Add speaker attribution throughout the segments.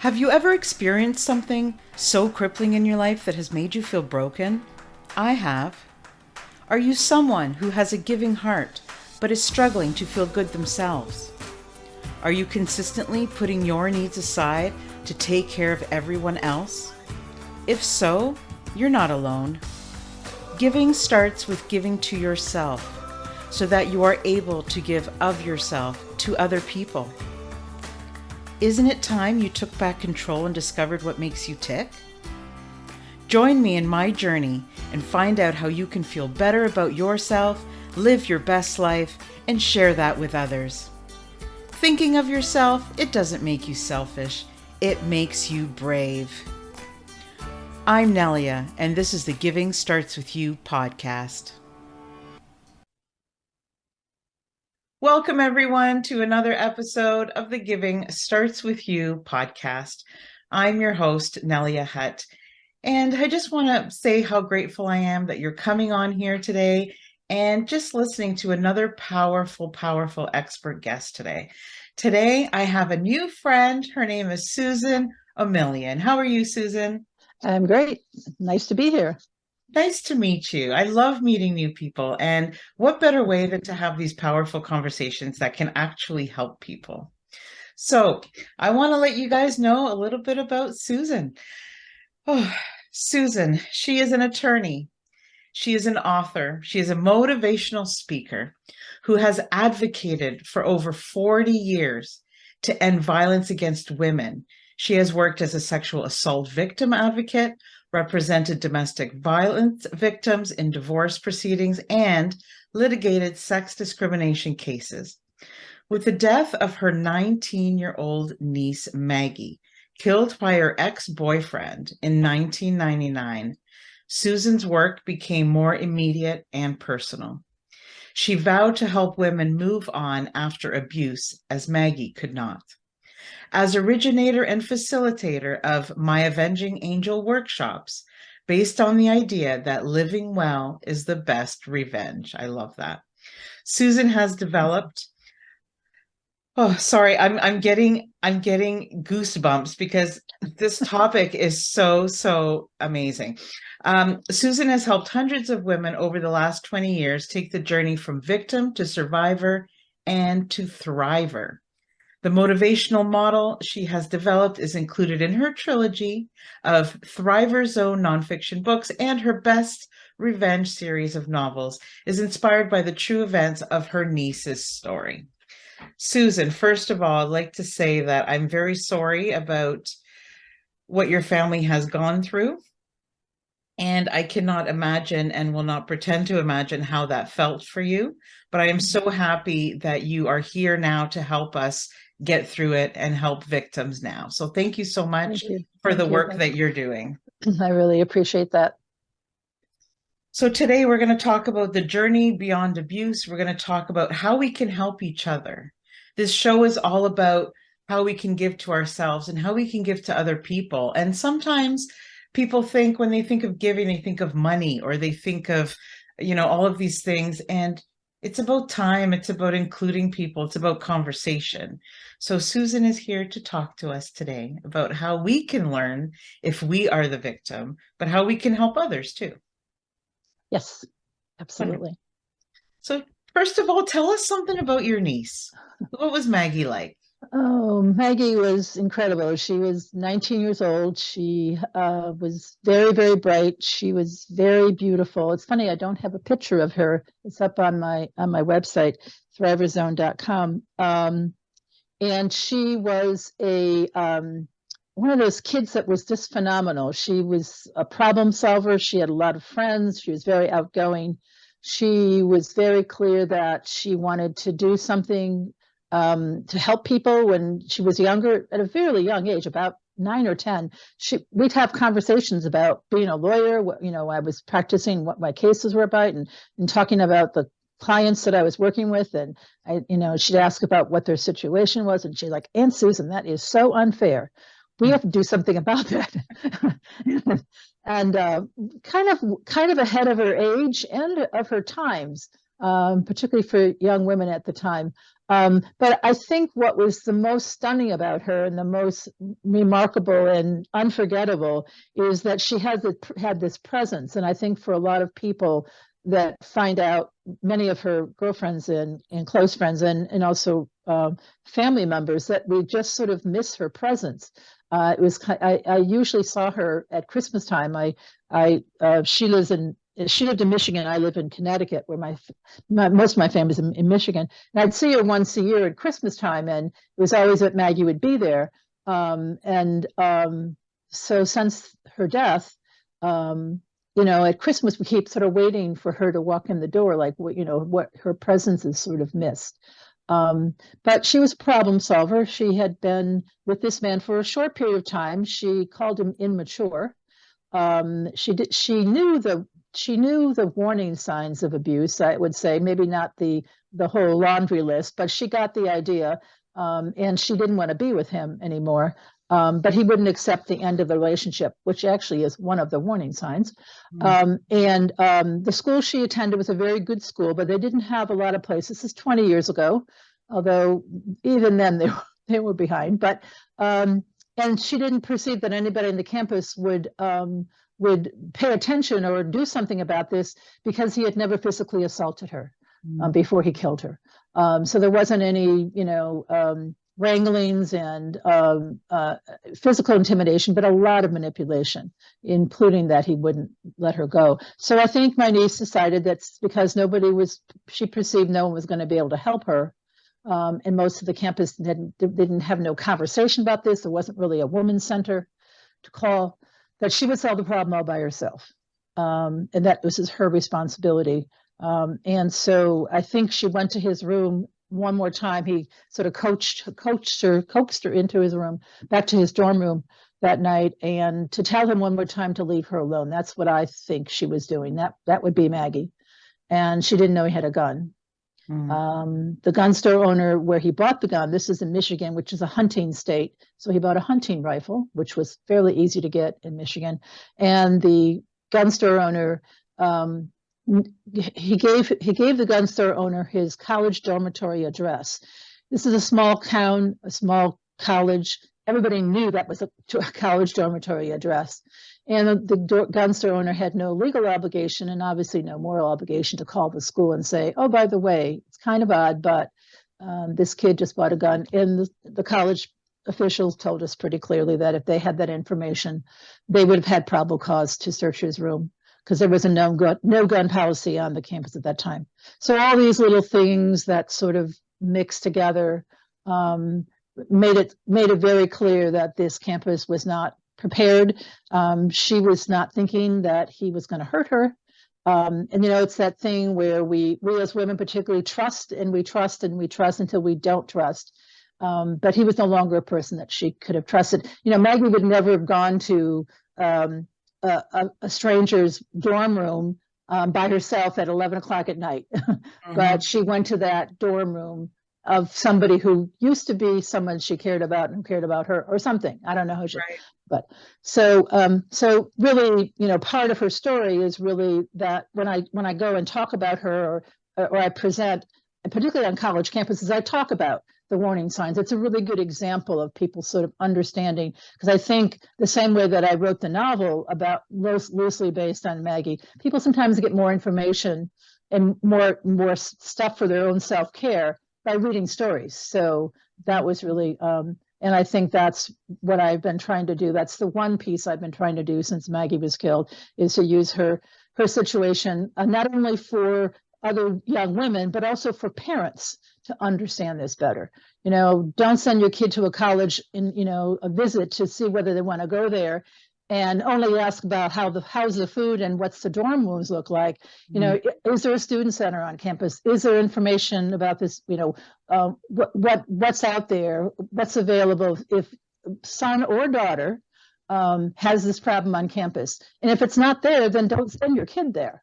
Speaker 1: Have you ever experienced something so crippling in your life that has made you feel broken? I have. Are you someone who has a giving heart but is struggling to feel good themselves? Are you consistently putting your needs aside to take care of everyone else? If so, you're not alone. Giving starts with giving to yourself so that you are able to give of yourself to other people. Isn't it time you took back control and discovered what makes you tick? Join me in my journey and find out how you can feel better about yourself, live your best life, and share that with others. Thinking of yourself, it doesn't make you selfish, it makes you brave. I'm Nelia, and this is the Giving Starts With You podcast. Welcome, everyone, to another episode of the Giving Starts With You podcast. I'm your host, Nelia Hutt, and I just want to say how grateful I am that you're coming on here today and just listening to another powerful expert guest today. Today, I have a new friend. Her name is Susan Omilian. How are you, Susan?
Speaker 2: I'm great. Nice to be here.
Speaker 1: Nice to meet you. I love meeting new people. And what better way than to have these powerful conversations that can actually help people? So I want to let you guys know a little bit about Susan. Oh, Susan, she is an attorney. She is an author. She is a motivational speaker who has advocated for over 40 years to end violence against women. She has worked as a sexual assault victim advocate, represented domestic violence victims in divorce proceedings, and litigated sex discrimination cases. With the death of her 19-year-old niece, Maggie, killed by her ex-boyfriend in 1999, Susan's work became more immediate and personal. She vowed to help women move on after abuse, as Maggie could not. As originator and facilitator of My Avenging Angel workshops, based on the idea that living well is the best revenge. I love that. Susan has developed. Oh, sorry, I'm getting goosebumps because this topic is so amazing. Susan has helped hundreds of women over the last 20 years take the journey from victim to survivor and to thriver. The motivational model she has developed is included in her trilogy of Thriver Zone nonfiction books, and her best revenge series of novels is inspired by the true events of her niece's story. Susan, first of all, I'd like to say that I'm very sorry about what your family has gone through. And I cannot imagine and will not pretend to imagine how that felt for you. But I am so happy that you are here now to help us get through it and help victims now. So thank you so much for the work that you're doing.
Speaker 2: I really appreciate that.
Speaker 1: So today we're going to talk about the journey beyond abuse. We're going to talk about how we can help each other. This show is all about how we can give to ourselves and how we can give to other people. And sometimes people think when they think of giving, they think of money, or they think of, all of these things. And it's about time. It's about including people. It's about conversation. So Susan is here to talk to us today about how we can learn if we are the victim, but how we can help others too.
Speaker 2: Yes, absolutely.
Speaker 1: So first of all, tell us something about your niece. What was Maggie like?
Speaker 2: Oh, Maggie was incredible. She was 19 years old. She was very bright. She was very beautiful. It's funny, I don't have a picture of her. It's up on my website, thriverzone.com. And she was one of those kids that was just phenomenal. She was a problem solver. She had a lot of friends. She was very outgoing. She was very clear that she wanted to do something to help people when she was younger, at a fairly young age, about 9 or 10. We'd have conversations about being a lawyer. I was practicing what my cases were about and talking about the clients that I was working with. And she'd ask about what their situation was. And she's like, "Aunt Susan, that is so unfair. We have to do something about that." And kind of ahead of her age and of her times, particularly for young women at the time. But I think what was the most stunning about her and the most remarkable and unforgettable is that she had this presence. And I think for a lot of people that find out, many of her girlfriends and close friends and also family members, that we just sort of miss her presence. I usually saw her at Christmas time. She lived in Michigan. I live in Connecticut, where most of my family's in Michigan. And I'd see her once a year at Christmas time, and it was always that Maggie would be there. So since her death, at Christmas we keep sort of waiting for her to walk in the door, like what her presence is sort of missed. But she was a problem solver. She had been with this man for a short period of time. She called him immature. She knew the warning signs of abuse. I would say maybe not the whole laundry list, but she got the idea, and she didn't want to be with him anymore. But he wouldn't accept the end of the relationship, which actually is one of the warning signs. The school she attended was a very good school, but they didn't have a lot of places. This is 20 years ago, although even then they were behind. But and she didn't perceive that anybody in the campus would pay attention or do something about this, because he had never physically assaulted her before he killed her. So there wasn't any, wranglings and physical intimidation, but a lot of manipulation, including that he wouldn't let her go. So I think my niece decided that's because she perceived no one was going to be able to help her. And most of the campus didn't have no conversation about this. There wasn't really a women's center to call, that she would solve the problem all by herself. And that was her responsibility. And so I think she went to his room one more time. He sort of coaxed her into his room, back to his dorm room that night, and to tell him one more time to leave her alone. That's what I think she was doing. That would be Maggie. And she didn't know he had a gun. The gun store owner where he bought the gun, this is in Michigan, which is a hunting state. So he bought a hunting rifle, which was fairly easy to get in Michigan. And the gun store owner, he gave the gun store owner his college dormitory address. This is a small town, a small college. Everybody knew that was a college dormitory address. And the gun store owner had no legal obligation and obviously no moral obligation to call the school and say, oh, by the way, it's kind of odd, but this kid just bought a gun. And the college officials told us pretty clearly that if they had that information, they would have had probable cause to search his room, because there was a no gun policy on the campus at that time. So all these little things that sort of mixed together made it very clear that this campus was not prepared. She was not thinking that he was going to hurt her. And it's that thing where we as women particularly trust and we trust and we trust until we don't trust. But he was no longer a person that she could have trusted. Maggie would never have gone to a stranger's dorm room by herself at 11 o'clock at night. But she went to that dorm room of somebody who used to be someone she cared about and who cared about her or something. I don't know how she, right. But so really, part of her story is really that when I go and talk about her or I present, and particularly on college campuses, I talk about the warning signs. It's a really good example of people sort of understanding, because I think the same way that I wrote the novel about loosely based on Maggie, people sometimes get more information and more stuff for their own self-care by reading stories. So that was really, and I think that's what I've been trying to do. That's the one piece I've been trying to do since Maggie was killed, is to use her situation, not only for other young women, but also for parents to understand this better. Don't send your kid to a college in, a visit to see whether they want to go there, and only ask about how's the food and what's the dorm rooms look like. Is there a student center on campus? Is there information about this? What's out there? What's available if son or daughter has this problem on campus? And if it's not there, then don't send your kid there.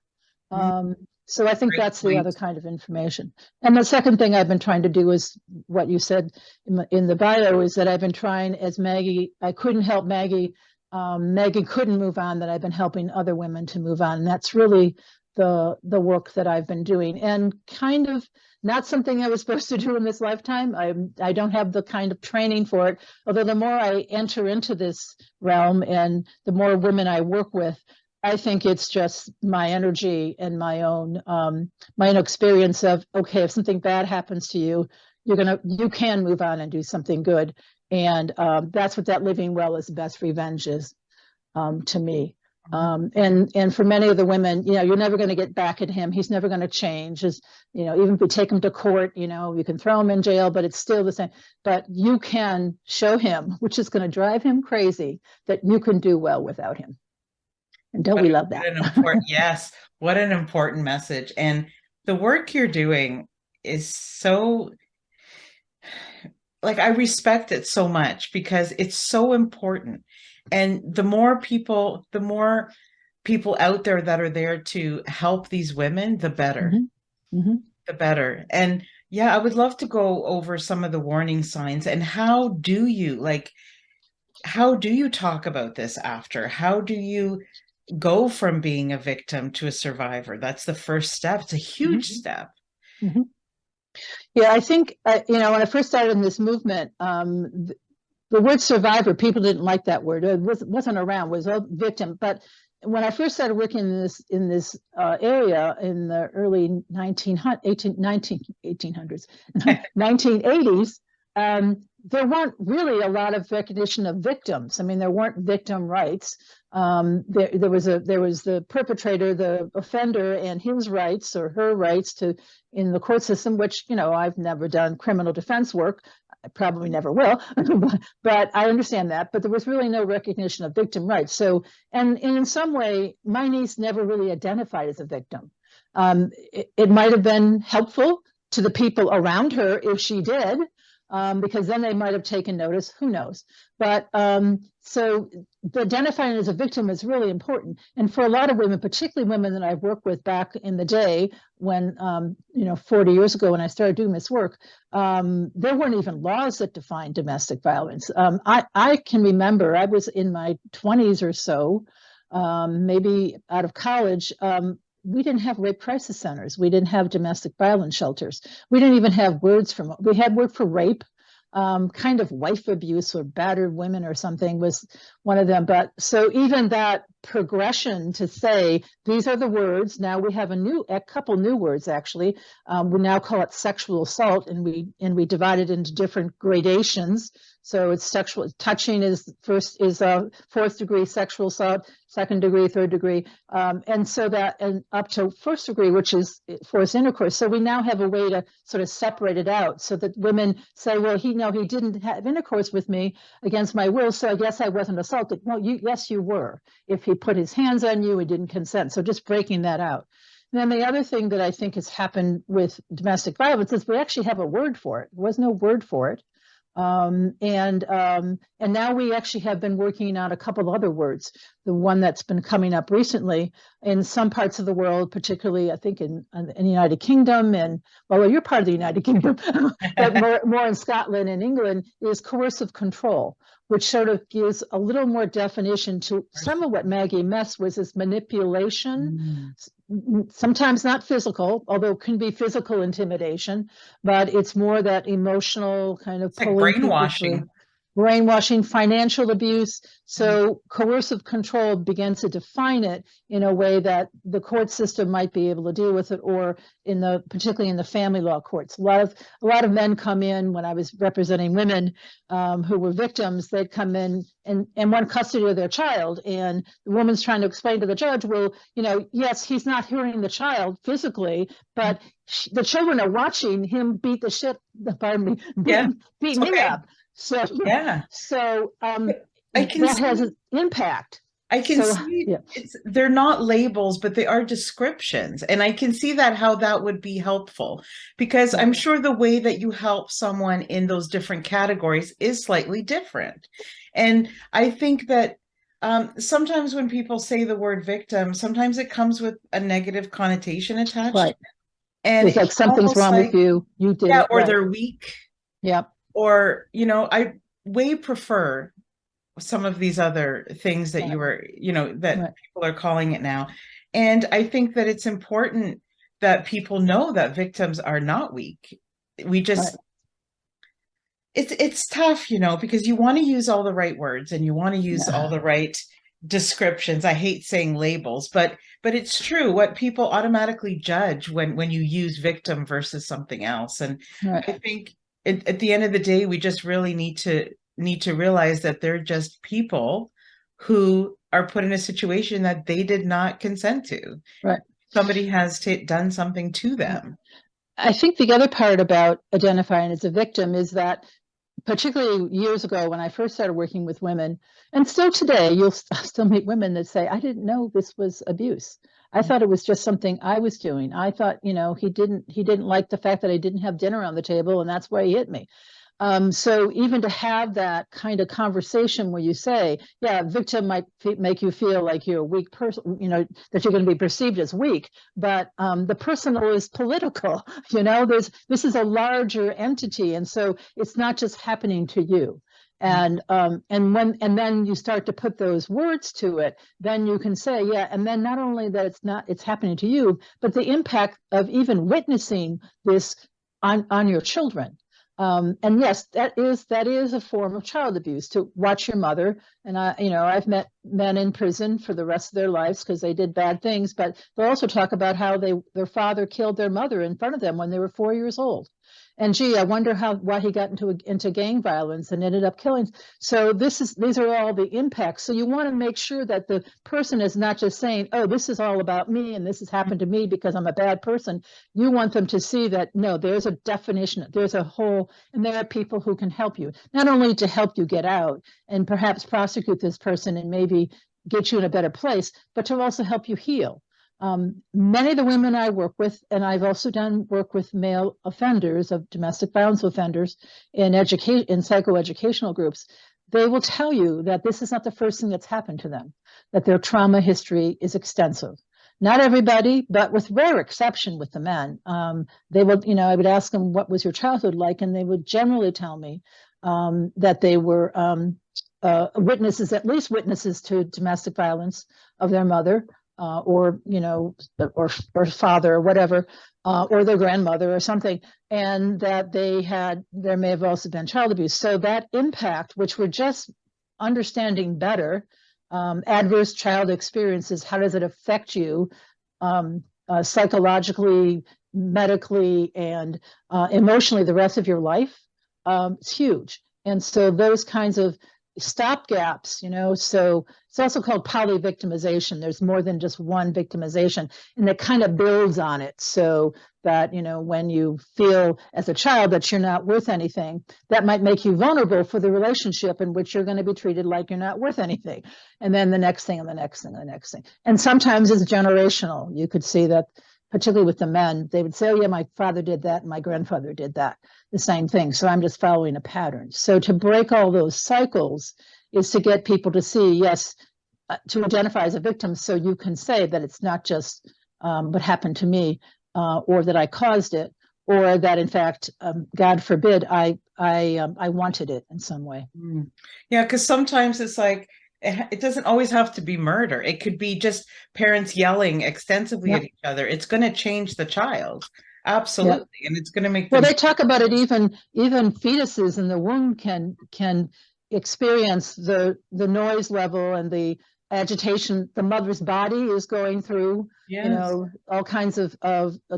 Speaker 2: So I think that's the other kind of information. And the second thing I've been trying to do is what you said in the bio, is that I've been trying, as Maggie, I couldn't help Maggie. Maggie couldn't move on, that I've been helping other women to move on. And that's really the work that I've been doing, and kind of not something I was supposed to do in this lifetime. I don't have the kind of training for it. Although the more I enter into this realm and the more women I work with, I think it's just my energy and my own experience of, okay, if something bad happens to you, you can move on and do something good. And that's what that living well is the best revenge is, to me. And for many of the women, you're never going to get back at him. He's never going to change. Even if we take him to court, you can throw him in jail, but it's still the same. But you can show him, which is going to drive him crazy, that you can do well without him. And don't we love that?
Speaker 1: Yes, what an important message. And the work you're doing is so, like, I respect it so much because it's so important. And the more people out there that are there to help these women, the better. The better. And yeah, I would love to go over some of the warning signs and how do you talk about this after? How do you go from being a victim to a survivor? That's the first step. It's a huge step.
Speaker 2: Yeah, I think, when I first started in this movement, the word survivor, people didn't like that word. It wasn't around, it was a victim. But when I first started working in this area in the early 1980s, there weren't really a lot of recognition of victims. I mean, there weren't victim rights. There was the perpetrator, the offender, and his rights or her rights in the court system, which, I've never done criminal defense work. I probably never will, but I understand that. But there was really no recognition of victim rights. So, and in some way, my niece never really identified as a victim. It might have been helpful to the people around her if she did, because then they might have taken notice. Who knows? But so the identifying as a victim is really important. And for a lot of women, particularly women that I've worked with back in the day when, 40 years ago when I started doing this work, there weren't even laws that defined domestic violence. I can remember I was in my 20s or so, maybe out of college. We didn't have rape crisis centers. We didn't have domestic violence shelters. We didn't even have we had word for rape. Kind of wife abuse or battered women or something was one of them. But so even that progression to say, these are the words, now we have a couple new words, actually. We now call it sexual assault, and we divide it into different gradations. So it's sexual touching is fourth degree sexual assault, second degree, third degree, and so that, and up to first degree, which is forced intercourse. So we now have a way to sort of separate it out, so that women say, well, he didn't have intercourse with me against my will, so I guess I wasn't assaulted. No, yes, you were. If he put his hands on you, he didn't consent. So just breaking that out. And then the other thing that I think has happened with domestic violence is we actually have a word for it. There was no word for it. And now we actually have been working on a couple of other words. The one that's been coming up recently in some parts of the world, particularly I think in the United Kingdom, and well, you're part of the United Kingdom, but more in Scotland and England, is coercive control, which sort of gives a little more definition to some of what Maggie Mess was, is manipulation. Sometimes not physical, although it can be physical intimidation, but it's more that emotional kind of
Speaker 1: it's like brainwashing,
Speaker 2: financial abuse. So coercive control began to define it in a way that the court system might be able to deal with it, or particularly in the family law courts. A lot of men come in when I was representing women who were victims. They'd come in and want custody of their child, and the woman's trying to explain to the judge, well, yes, he's not hurting the child physically, but the children are watching him beat the shit. Pardon me, beat me up. So yeah. So that has an impact.
Speaker 1: I can see they're not labels, but they are descriptions. And I can see how that would be helpful, because I'm sure the way that you help someone in those different categories is slightly different. And I think that sometimes when people say the word victim, sometimes it comes with a negative connotation attached.
Speaker 2: Right.
Speaker 1: And
Speaker 2: it's like something's wrong with you. You did it.
Speaker 1: Or they're weak.
Speaker 2: Yep.
Speaker 1: Or, I way prefer some of these other things that you were, that people are calling it now. And I think that it's important that people know that victims are not weak. We
Speaker 2: Right.
Speaker 1: just it's tough, because you want to use all the right words and you want to use all
Speaker 2: Yeah.
Speaker 1: the right descriptions. I hate saying labels, but it's true what people automatically judge when you use victim versus something else. And
Speaker 2: Right.
Speaker 1: I think at the end of the day, we just really need to realize that they're just people who are put in a situation that they did not consent to.
Speaker 2: Right.
Speaker 1: Somebody has done something to
Speaker 2: Yeah.
Speaker 1: them.
Speaker 2: I think the other part about identifying as a victim is that, particularly years ago when I first started working with women, and still today, you'll still meet women that say, I didn't know this was abuse. I thought it was just something I was doing. I thought, he didn't like the fact that I didn't have dinner on the table, and that's why he hit me. So even to have that kind of conversation where you say, yeah, victim might make you feel like you're a weak person, that you're going to be perceived as weak, but the personal is political. This is a larger entity, and so it's not just happening to you. And then you start to put those words to it, then you can say, yeah, and then not only that it's happening to you, but the impact of even witnessing this on your children. And yes, that is a form of child abuse, to watch your mother. And I've met men in prison for the rest of their lives because they did bad things, but they'll also talk about how their father killed their mother in front of them when they were 4 years old. And gee, I wonder why he got into gang violence and ended up killing. So these are all the impacts. So you want to make sure that the person is not just saying, oh, this is all about me and this has happened to me because I'm a bad person. You want them to see that, no, there's a definition, there's a whole, and there are people who can help you, not only to help you get out and perhaps prosecute this person and maybe get you in a better place, but to also help you heal. Many of the women I work with, and I've also done work with male offenders of domestic violence offenders in psychoeducational groups, they will tell you that this is not the first thing that's happened to them, that their trauma history is extensive. Not everybody, but with rare exception with the men, they would, I would ask them, what was your childhood like? And they would generally tell me that they were witnesses, at least witnesses to domestic violence of their mother, or father or whatever, or their grandmother or something, and that there may have also been child abuse. So that impact, which we're just understanding better, adverse child experiences, how does it affect you psychologically, medically, and emotionally the rest of your life? It's huge. And so those kinds of stopgaps, so it's also called polyvictimization. There's more than just one victimization, and it kind of builds on it, so that when you feel as a child that you're not worth anything, that might make you vulnerable for the relationship in which you're going to be treated like you're not worth anything, and then the next thing and the next thing and the next thing. And sometimes it's generational. You could see that, particularly with the men, they would say, oh yeah, my father did that and my grandfather did that, the same thing, so I'm just following a pattern. So to break all those cycles is to get people to see, yes, to identify as a victim, so you can say that it's not just what happened to me, or that I caused it, or that in fact, God forbid, I wanted it in some way.
Speaker 1: Yeah, because sometimes it's like it doesn't always have to be murder. It could be just parents yelling extensively at
Speaker 2: Yep.
Speaker 1: each other. It's going to change the child.
Speaker 2: Yep.
Speaker 1: Absolutely. And it's going to make
Speaker 2: Well,
Speaker 1: them.
Speaker 2: they talk about it, even fetuses in the womb can experience the noise level and the agitation the mother's body is going through,
Speaker 1: Yes.
Speaker 2: all kinds of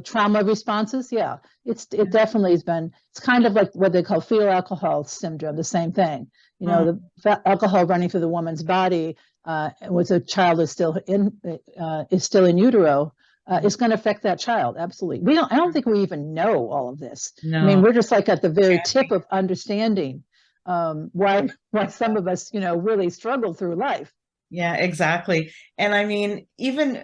Speaker 2: trauma responses. Yeah, it definitely has been. It's kind of like what they call fetal alcohol syndrome, the same thing.
Speaker 1: Oh,
Speaker 2: The alcohol running through the woman's body, with a child is still in utero, is going to affect that child. Absolutely. I don't think we even know all of this. I mean,
Speaker 1: no.
Speaker 2: we're just like at the very tip of understanding why some of us, really struggle through life.
Speaker 1: Yeah, exactly. And I mean, even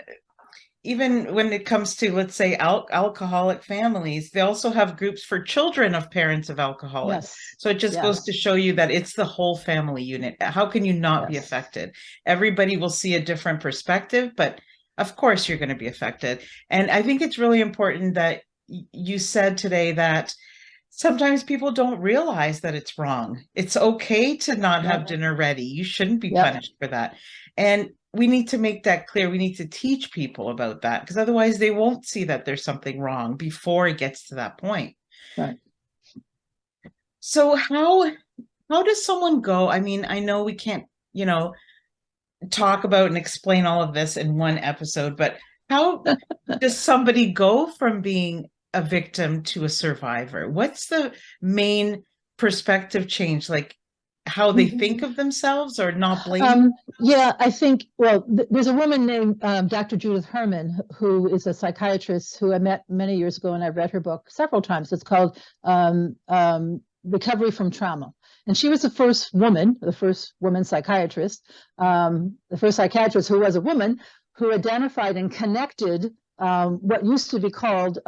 Speaker 1: when it comes to, let's say, alcoholic families, they also have groups for children of parents of alcoholics.
Speaker 2: Yes.
Speaker 1: So it just goes to
Speaker 2: Yes.
Speaker 1: show you that it's the whole family unit. How can you not be
Speaker 2: Yes.
Speaker 1: affected? Everybody will see a different perspective, but of course you're going to be affected. And I think it's really important that you said today that sometimes people don't realize that it's wrong. It's okay to not have
Speaker 2: Yep.
Speaker 1: dinner ready. You shouldn't be
Speaker 2: Yep.
Speaker 1: punished for that. And we need to make that clear. We need to teach people about that because otherwise they won't see that there's something wrong before it gets to that point.
Speaker 2: Right.
Speaker 1: So how does someone go? I mean, I know we can't, talk about and explain all of this in one episode, but how does somebody go from being a victim to a survivor? What's the main perspective change? Like how they think of themselves or not blaming?
Speaker 2: Yeah, I think, well, there's a woman named Dr. Judith Herman, who is a psychiatrist who I met many years ago, and I've read her book several times. It's called Recovery from Trauma. And she was the first woman psychiatrist, the first psychiatrist who was a woman who identified and connected what used to be called,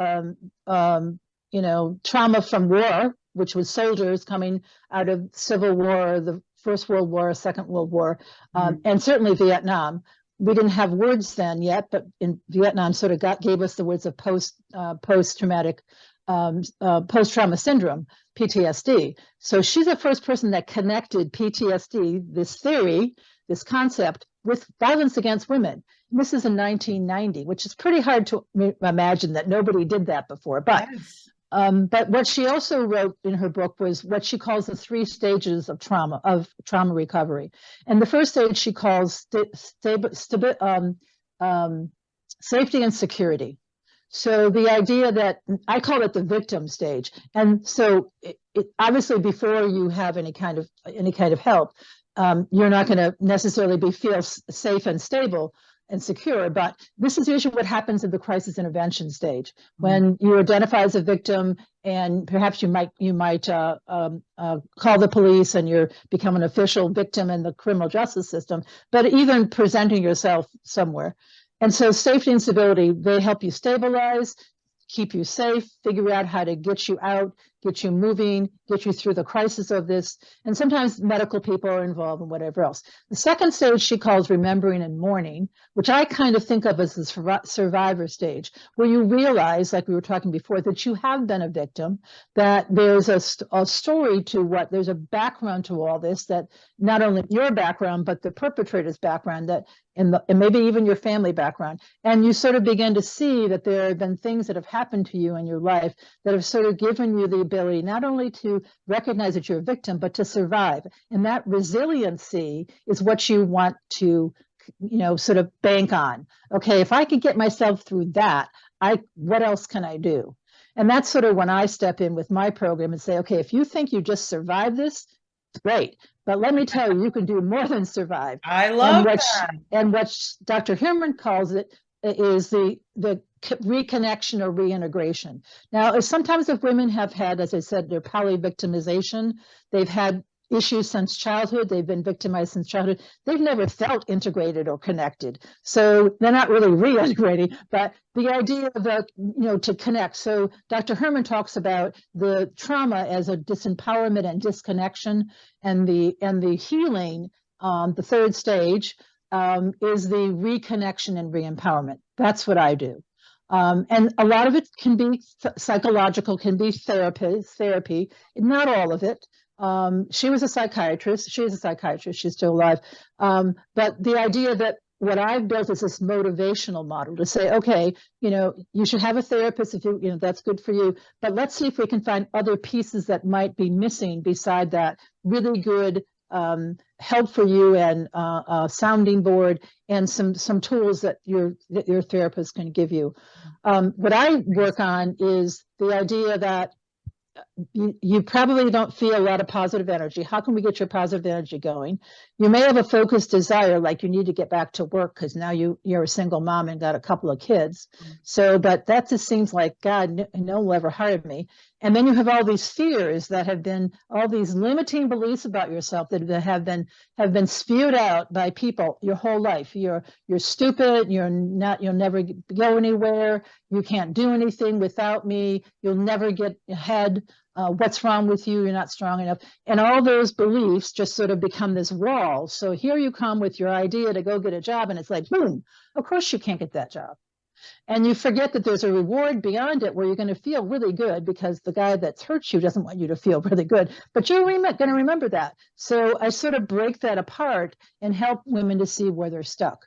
Speaker 2: trauma from war, which was soldiers coming out of Civil War, the First World War, Second World War, and certainly Vietnam. We didn't have words then yet, but in Vietnam sort of gave us the words of post-traumatic, post-trauma syndrome, PTSD. So she's the first person that connected PTSD, this theory, this concept, with violence against women. And this is in 1990, which is pretty hard to imagine that nobody did that before. But
Speaker 1: Yes.
Speaker 2: But what she also wrote in her book was what she calls the 3 stages of trauma recovery. And the first stage she calls safety and security. So the idea that I call it the victim stage. And so obviously before you have any kind of help, you're not going to necessarily feel safe and stable and secure. But this is usually what happens in the crisis intervention stage, when you identify as a victim, and perhaps you might call the police, and you become an official victim in the criminal justice system. But even presenting yourself somewhere, and so safety and stability, they help you stabilize, keep you safe, figure out how to get you out, get you moving, get you through the crisis of this. And sometimes medical people are involved and whatever else. The second stage she calls remembering and mourning, which I kind of think of as the survivor stage, where you realize, like we were talking before, that you have been a victim, that there's a story to there's a background to all this, that not only your background, but the perpetrator's background, that and maybe even your family background. And you sort of begin to see that there have been things that have happened to you in your life that have sort of given you the ability not only to recognize that you're a victim, but to survive. And that resiliency is what you want to, sort of bank on. Okay, if I could get myself through that, what else can I do? And that's sort of when I step in with my program and say, okay, if you think you just survived this, great. But let me tell you, you can do more than survive.
Speaker 1: I love that.
Speaker 2: And what Dr. Herman calls it is the reconnection or reintegration. Now, sometimes if women have had, as I said, their polyvictimization, they've had issues since childhood, they've been victimized since childhood, they've never felt integrated or connected. So they're not really reintegrating, but the idea of to connect. So Dr. Herman talks about the trauma as a disempowerment and disconnection, and the healing, the third stage, is the reconnection and re-empowerment. That's what I do. And a lot of it can be psychological, can be therapy, not all of it. She was a psychiatrist. She is a psychiatrist. She's still alive. But the idea that what I've built is this motivational model to say, okay, you should have a therapist if that's good for you. But let's see if we can find other pieces that might be missing beside that really good help for you, and a sounding board, and some tools that your therapist can give you. What I work on is the idea that you probably don't feel a lot of positive energy. How can we get your positive energy going? You may have a focused desire, like you need to get back to work because now you're a single mom and got a couple of kids. So, but that just seems like, God, no one will ever hire me. And then you have all these fears that have been, all these limiting beliefs about yourself that have been spewed out by people your whole life. You're stupid. You'll never go anywhere. You can't do anything without me. You'll never get ahead. What's wrong with you? You're not strong enough. And all those beliefs just sort of become this wall. So here you come with your idea to go get a job, and it's like, boom, of course you can't get that job. And you forget that there's a reward beyond it where you're going to feel really good because the guy that's hurt you doesn't want you to feel really good, but you're going to remember that. So I sort of break that apart and help women to see where they're stuck.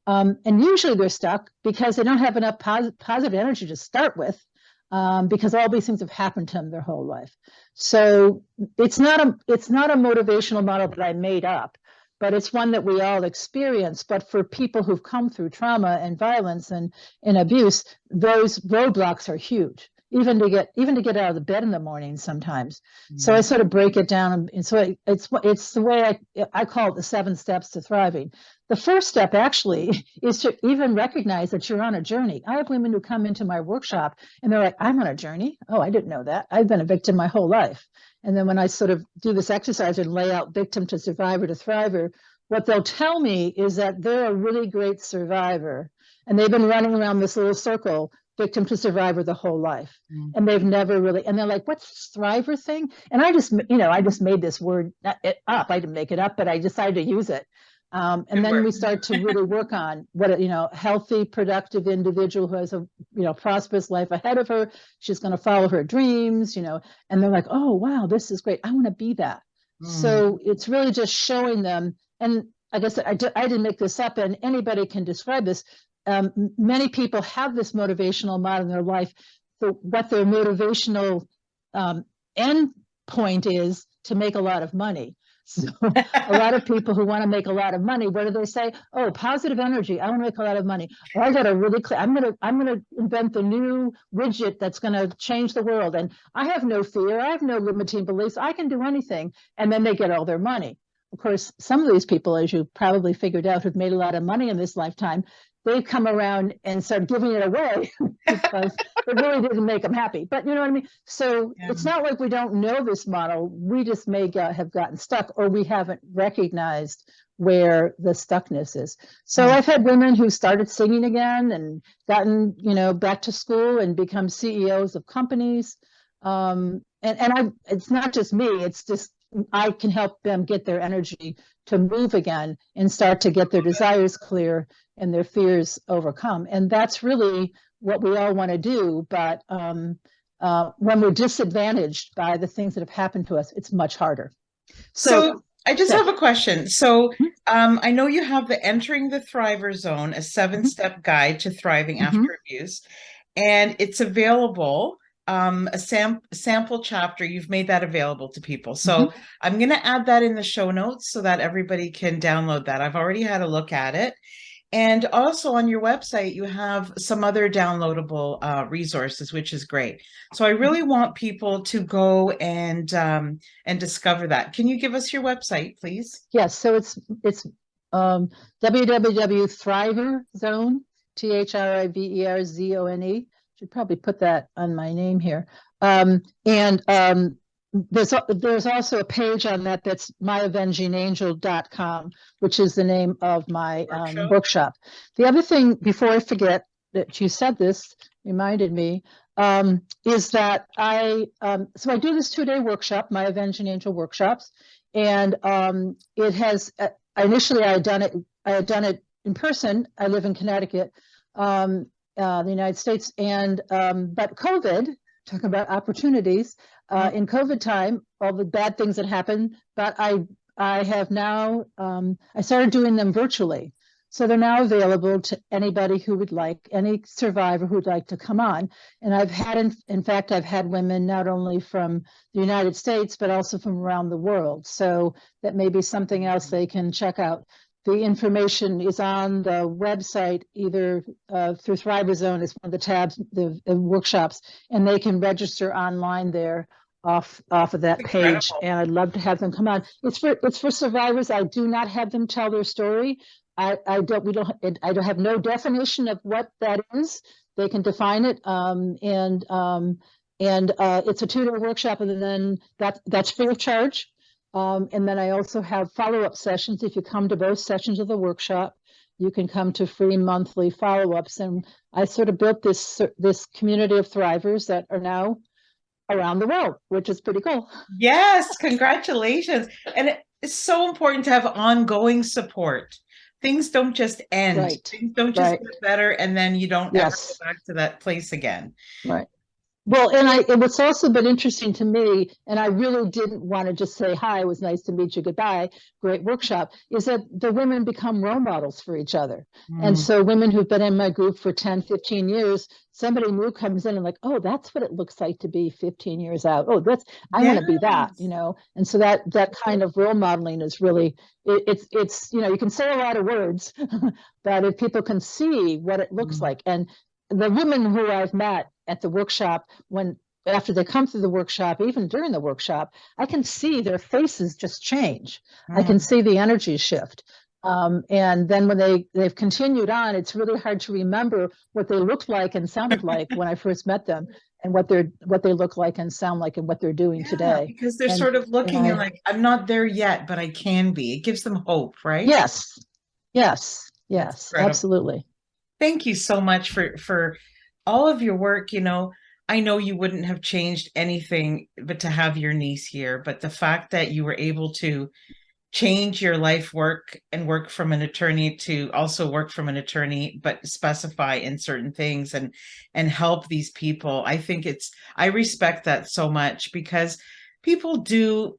Speaker 2: And usually they're stuck because they don't have enough positive energy to start with, because all these things have happened to them their whole life. So it's not a motivational model that I made up, but it's one that we all experience. But for people who've come through trauma and violence and abuse, those roadblocks are huge. Even to get out of the bed in the morning sometimes. So I sort of break it down, and so it's the way I call it the 7 steps to thriving. The first step actually is to even recognize that you're on a journey. I have women who come into my workshop and they're like, I'm on a journey. Oh, I didn't know that. I've been a victim my whole life. And then when I sort of do this exercise and lay out victim to survivor to thriver, what they'll tell me is that they're a really great survivor. And they've been running around this little circle, victim to survivor, the whole life. And they've never really, and they're like, what's this thriver thing? And I just made this word up. I didn't make it up, but I decided to use it. And then we start to really work on what, healthy, productive individual who has a, prosperous life ahead of her. She's going to follow her dreams, and they're like, oh, wow, this is great. I want to be that. So it's really just showing them. And I guess I didn't make this up, and anybody can describe this. Many people have this motivational model in their life. So what their motivational end point is to make a lot of money. So a lot of people who want to make a lot of money, what do they say? Oh, positive energy. I want to make a lot of money. Or I got to really I'm gonna invent the new widget that's going to change the world. And I have no fear. I have no limiting beliefs. I can do anything. And then they get all their money. Of course, some of these people, as you probably figured out, who've made a lot of money in this lifetime, they've come around and started giving it away because it really didn't make them happy. But you know what I mean? So it's not like we don't know this model. We just may have gotten stuck, or we haven't recognized where the stuckness is. So I've had women who started singing again and gotten, back to school and become CEOs of companies. It's not just me, it's just I can help them get their energy to move again and start to get their desires clear and their fears overcome. And that's really what we all want to do. But when we're disadvantaged by the things that have happened to us, it's much harder.
Speaker 1: So I just have a question. So I know you have the Entering the Thriver Zone, a 7-step guide to thriving after abuse, and it's available. A sample chapter, you've made that available to people. So I'm going to add that in the show notes so that everybody can download that. I've already had a look at it. And also on your website, you have some other downloadable resources, which is great. So I really want people to go and discover that. Can you give us your website, please?
Speaker 2: Yes. So it's www.thriverzone, THRIVERZONE. Should probably put that on my name here. There's also a page on that that's myavengingangel.com, which is the name of my workshop. The other thing, before I forget that you said this, reminded me, is that I do this 2-day workshop, my Avenging Angel workshops, and it has initially I had done it in person. I live in Connecticut. The United States, and but COVID, talking about opportunities, in COVID time, all the bad things that happened, but I have now, I started doing them virtually. So they're now available to anybody who would like, any survivor who would like to come on. And I've had, in fact, I've had women not only from the United States, but also from around the world. So that may be something else they can check out. The information is on the website, either through ThriverZone is one of the tabs, the workshops, and they can register online there off of that page. And I'd love to have them come on. It's for survivors. I do not have them tell their story. I don't have no definition of what that is. They can define it. It's a 2-day workshop, and then that's free of charge. And then I also have follow-up sessions. If you come to both sessions of the workshop, you can come to free monthly follow-ups. And I sort of built this community of thrivers that are now around the world, which is pretty cool.
Speaker 1: Yes, congratulations. And it's so important to have ongoing support things don't just end.
Speaker 2: Right.
Speaker 1: Things don't just
Speaker 2: Right.
Speaker 1: get better and then you don't ever go
Speaker 2: Yes.
Speaker 1: back to that place again.
Speaker 2: Right. Well, and it was also been interesting to me, and I really didn't want to just say, hi, it was nice to meet you, goodbye, great workshop, is that the women become role models for each other. And
Speaker 1: Mm.
Speaker 2: so women who've been in my group for 10, 15 years, somebody new comes in and like, oh, that's what it looks like to be 15 years out. Oh, I want to be that,
Speaker 1: Yes.
Speaker 2: And so that kind of role modeling is really, it's, you can say a lot of words, but if people can see what it looks
Speaker 1: Mm.
Speaker 2: like. And the women who I've met at the workshop, after they come through the workshop, even during the workshop, I can see their faces just change. I can
Speaker 1: Mm.
Speaker 2: see the energy shift. And then when they've continued on, it's really hard to remember what they looked like and sounded like when I first met them, and what they look like and sound like and what they're doing
Speaker 1: Yeah,
Speaker 2: today.
Speaker 1: because they're
Speaker 2: And
Speaker 1: sort of
Speaker 2: and
Speaker 1: looking and
Speaker 2: I
Speaker 1: like, I'm not there yet, but I can be. It gives them hope, right?
Speaker 2: yes, yes,
Speaker 1: That's
Speaker 2: yes,
Speaker 1: incredible.
Speaker 2: absolutely.
Speaker 1: Thank you so much for all of your work. I know you wouldn't have changed anything but to have your niece here, but the fact that you were able to change your life work and work from an attorney to also work from an attorney, but specify in certain things and help these people. I respect that so much because people do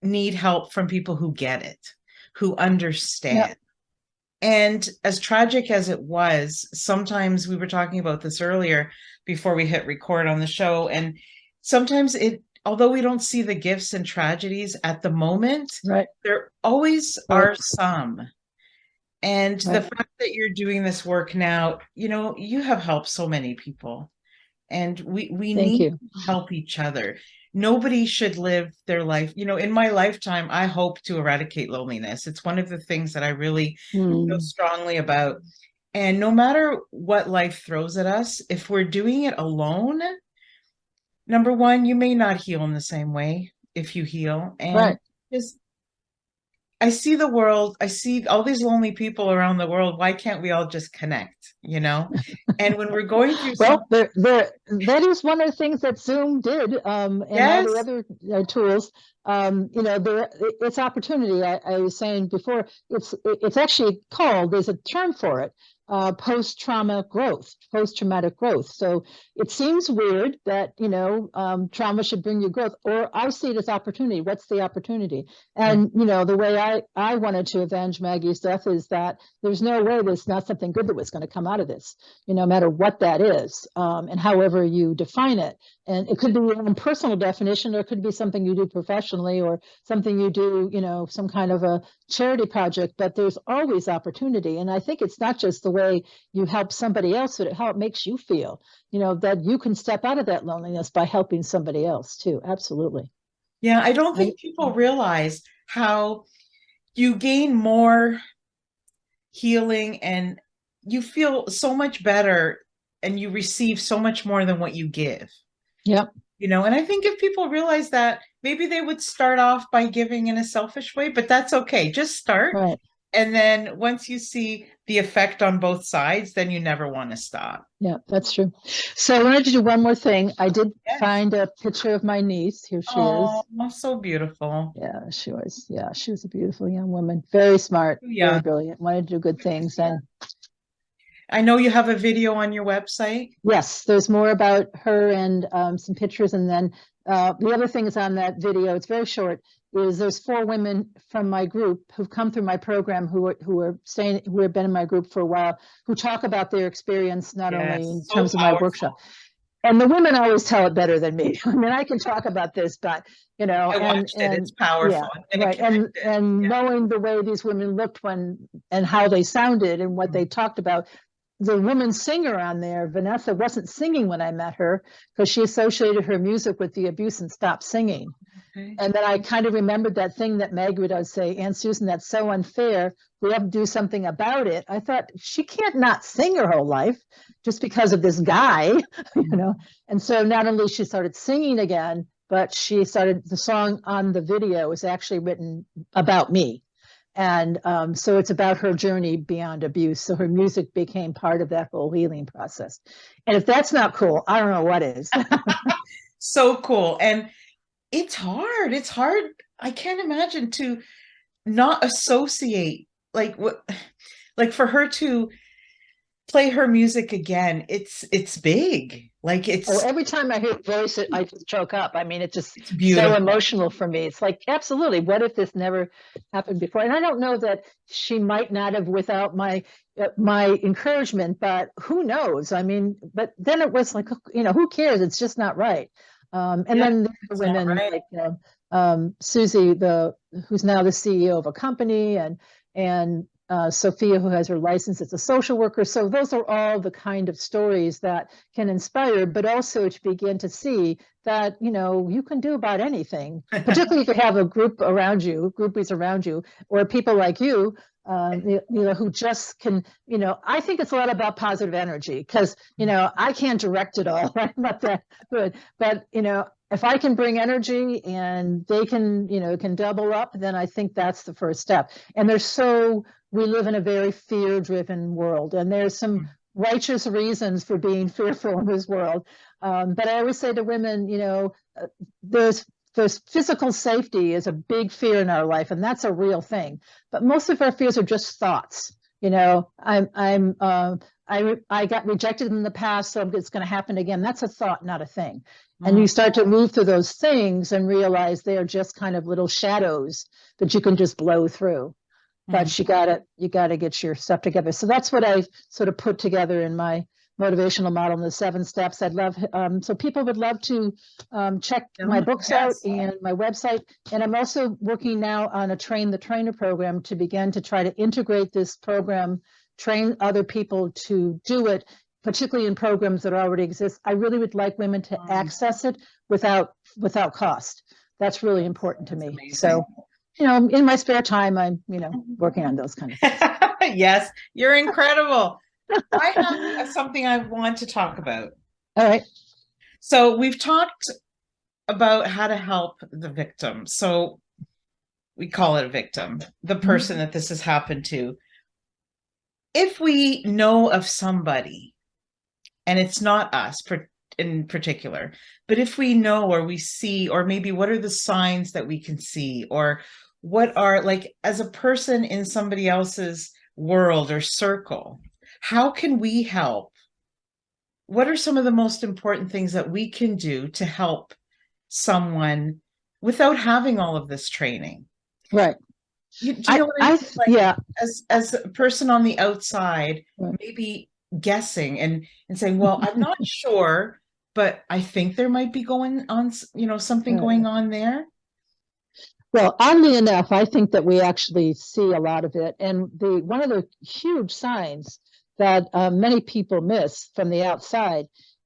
Speaker 1: need help from people who get it, who
Speaker 2: Yeah,
Speaker 1: understand. And as tragic as it was, sometimes we were talking about this earlier before we hit record on the show. And sometimes although we don't see the gifts and tragedies at the moment,
Speaker 2: right,
Speaker 1: there always
Speaker 2: right,
Speaker 1: are some. And the
Speaker 2: right.
Speaker 1: fact that you're doing this work now, you have helped so many people. And we
Speaker 2: Thank
Speaker 1: need
Speaker 2: you.
Speaker 1: to help each other. Nobody should live their life. In my lifetime, I hope to eradicate loneliness. It's one of the things that I really feel
Speaker 2: Hmm.
Speaker 1: strongly about. And no matter what life throws at us, if we're doing it alone, number one, you may not heal in the same way if you heal. And
Speaker 2: Right.
Speaker 1: just I see the world, I see all these lonely people around the world. Why can't we all just connect, And when we're going through some,
Speaker 2: Well, that is one of the things that Zoom did, and all the
Speaker 1: yes,
Speaker 2: other tools. It's opportunity. I was saying before, it's actually called. There's a term for it. Post-traumatic growth. So it seems weird that trauma should bring you growth, or I see it as opportunity. What's the opportunity?
Speaker 1: right.
Speaker 2: And the way I wanted to avenge Maggie's death is that there's no way there's not something good that was going to come out of this, no matter what that is, and however you define it. And it could be your own personal definition, or it could be something you do professionally, or something you do, some kind of a charity project, but there's always opportunity. And I think it's not just the way you help somebody else, but how it makes you feel, that you can step out of that loneliness by helping somebody else too. Absolutely.
Speaker 1: Yeah, I don't
Speaker 2: I,
Speaker 1: think people realize how you gain more healing and you feel so much better and you receive so much more than what you give.
Speaker 2: yeah,
Speaker 1: And I think if people realize that, maybe they would start off by giving in a selfish way, but that's okay. Just start.
Speaker 2: right.
Speaker 1: And then once you see the effect on both sides, then you never want to stop.
Speaker 2: Yeah, that's true. So I wanted to do one more thing. I did
Speaker 1: Yes.
Speaker 2: find a picture of my niece. Here she
Speaker 1: Oh,
Speaker 2: is.
Speaker 1: so beautiful.
Speaker 2: Yeah, she was. Yeah, she was a beautiful young woman. Very smart,
Speaker 1: Too
Speaker 2: very
Speaker 1: young.
Speaker 2: brilliant. Wanted to do good things. And
Speaker 1: I know you have a video on your website.
Speaker 2: yes, there's more about her and some pictures. And then the other thing is on that video. It's very short. Is there's 4 women from my group who've come through my program who have been in my group for a while, who talk about their experience not only
Speaker 1: Yes,
Speaker 2: in
Speaker 1: so
Speaker 2: terms of my workshop.
Speaker 1: powerful.
Speaker 2: And the women always tell it better than me. I mean, I can talk about this, but
Speaker 1: I
Speaker 2: and
Speaker 1: watched it. It's
Speaker 2: yeah,
Speaker 1: powerful. I'm going to
Speaker 2: right.
Speaker 1: connect it.
Speaker 2: And
Speaker 1: Yeah.
Speaker 2: knowing the way these women looked and how they sounded and what they talked about, the woman singer on there, Vanessa, wasn't singing when I met her because she associated her music with the abuse and stopped singing.
Speaker 1: Okay.
Speaker 2: And then I kind of remembered that thing that Maggie would always say, Aunt Susan, that's so unfair. We have to do something about it. I thought she can't not sing her whole life just because of this guy, you know. And so not only she started singing again, but the song on the video was actually written about me. And so it's about her journey beyond abuse. So her music became part of that whole healing process. And if that's not cool, I don't know what is.
Speaker 1: So cool. And it's hard. It's hard. I can't imagine to not associate like what Like for her to play her music again, it's big. Like
Speaker 2: Oh, every time I hear her voice, I just choke up. I mean, it's just
Speaker 1: it's
Speaker 2: so
Speaker 1: beautiful.
Speaker 2: emotional for me. It's like, absolutely. What if this never happened before? And I don't know that she might not have without my encouragement, but who knows? I mean, but then it was like, who cares? It's just not right. And
Speaker 1: Yeah,
Speaker 2: then there are
Speaker 1: it's not
Speaker 2: women
Speaker 1: right.
Speaker 2: like Susie, who's now the CEO of a company, and Sophia, who has her license as a social worker. So those are all the kind of stories that can inspire, but also to begin to see that, you can do about anything, particularly if you have a group around you, groupies around you, or people like you, who just can, I think it's a lot about positive energy because, I can't direct it all. I'm not that good, but, if I can bring energy and they can double up, then I think that's the first step. And we live in a very fear-driven world, and there's some righteous reasons for being fearful in this world. But I always say to women, there's physical safety is a big fear in our life, and that's a real thing. But most of our fears are just thoughts. I got rejected in the past, so it's going to happen again. That's a thought, not a thing. And you start to move through those things and realize they are just kind of little shadows that you can just blow through. But you gotta get your stuff together. So that's what I sort of put together in my motivational model in the 7 steps. I'd love so people would love to check my books out and my website. And I'm also working now on a train the trainer program to begin to try to integrate this program, train other people to do it, particularly in programs that already exist. I really would like women to access it without cost. That's really important to me.
Speaker 1: Amazing.
Speaker 2: So in my spare time, I'm, working on those kind of things.
Speaker 1: Yes, you're incredible. I have something I want to talk about.
Speaker 2: All right.
Speaker 1: So we've talked about how to help the victim. So we call it a victim, the person that this has happened to. If we know of somebody, and it's not us in particular, but if we know or we see, or maybe what are the signs that we can see, or what are, like, as a person in somebody else's world or circle, how can we help? What are some of the most important things that we can do to help someone without having all of this training?
Speaker 2: Right.
Speaker 1: Do you know what I mean? Like,
Speaker 2: yeah.
Speaker 1: As a person on the outside,
Speaker 2: Right.
Speaker 1: maybe guessing and saying, well, I'm not sure, but I think there might be going on, something going on there.
Speaker 2: Well, oddly enough, I think that we actually see a lot of it. And one of the huge signs that many people miss from the outside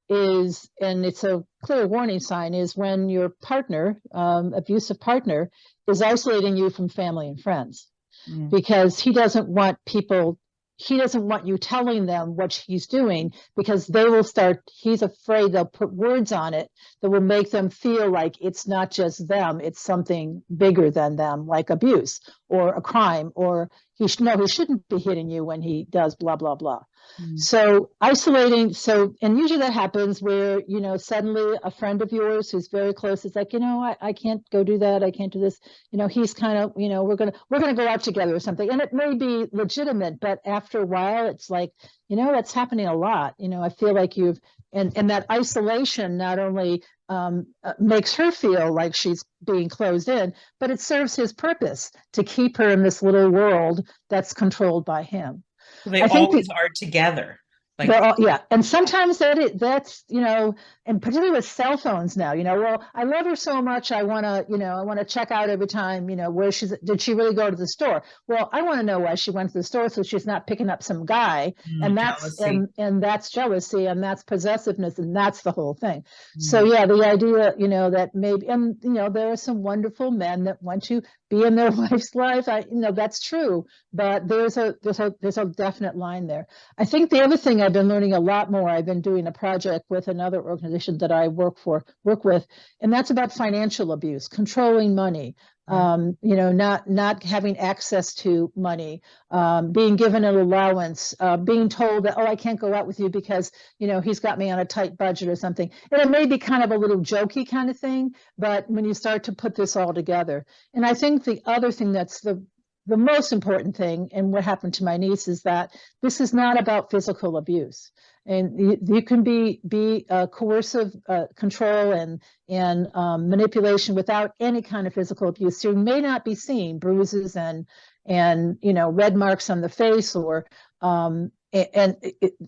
Speaker 2: is, and it's a clear warning sign, is when your partner, abusive partner, is isolating you from family and friends, because he doesn't want you telling them what he's doing, because he's afraid they'll put words on it that will make them feel like it's not just them, it's something bigger than them, like abuse or a crime, or he shouldn't be hitting you when he does blah, blah, blah. So isolating, and usually that happens where, suddenly a friend of yours who's very close is like, I can't go do that. I can't do this. He's kind of, we're going to go out together or something. And it may be legitimate, but after a while, it's like, that's happening a lot. I feel like and that isolation not only makes her feel like she's being closed in, but it serves his purpose to keep her in this little world that's controlled by him.
Speaker 1: They always are together.
Speaker 2: And sometimes that's, and particularly with cell phones now, well, I love her so much. I want to check out every time, where did she really go to the store? Well, I want to know why she went to the store, so she's not picking up some guy, and that's jealousy, and that's possessiveness, and that's the whole thing. So yeah, the idea, that maybe, and there are some wonderful men that want to be in their wife's life. That's true, but there's a definite line there. I think the other thing I've been learning a lot more, I've been doing a project with another organization that I work with, and that's about financial abuse, controlling money, not having access to money, being given an allowance, being told that, oh, I can't go out with you because, he's got me on a tight budget or something. And it may be kind of a little jokey kind of thing, but when you start to put this all together, and I think the other thing that's the most important thing, and what happened to my niece, is that this is not about physical abuse. And you can be coercive control and manipulation without any kind of physical abuse. You may not be seeing bruises and red marks on the face, or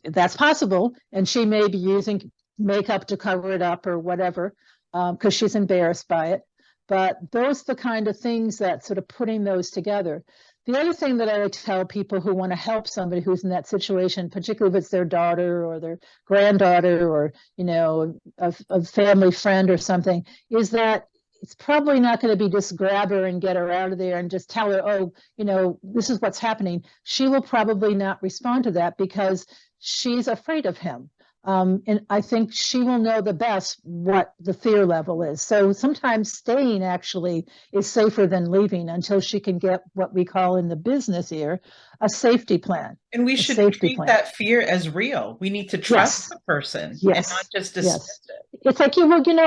Speaker 2: that's possible. And she may be using makeup to cover it up or whatever, because she's embarrassed by it. But those are the kind of things that sort of putting those together. The other thing that I would tell people who want to help somebody who's in that situation, particularly if it's their daughter or their granddaughter, or a family friend or something, is that it's probably not going to be just grab her and get her out of there and just tell her, oh, this is what's happening. She will probably not respond to that because she's afraid of him. And I think she will know the best what the fear level is. So sometimes staying actually is safer than leaving until she can get what we call in the business here a safety plan.
Speaker 1: And we should treat that fear as real. We need to trust the person and not just dismiss it.
Speaker 2: It's like,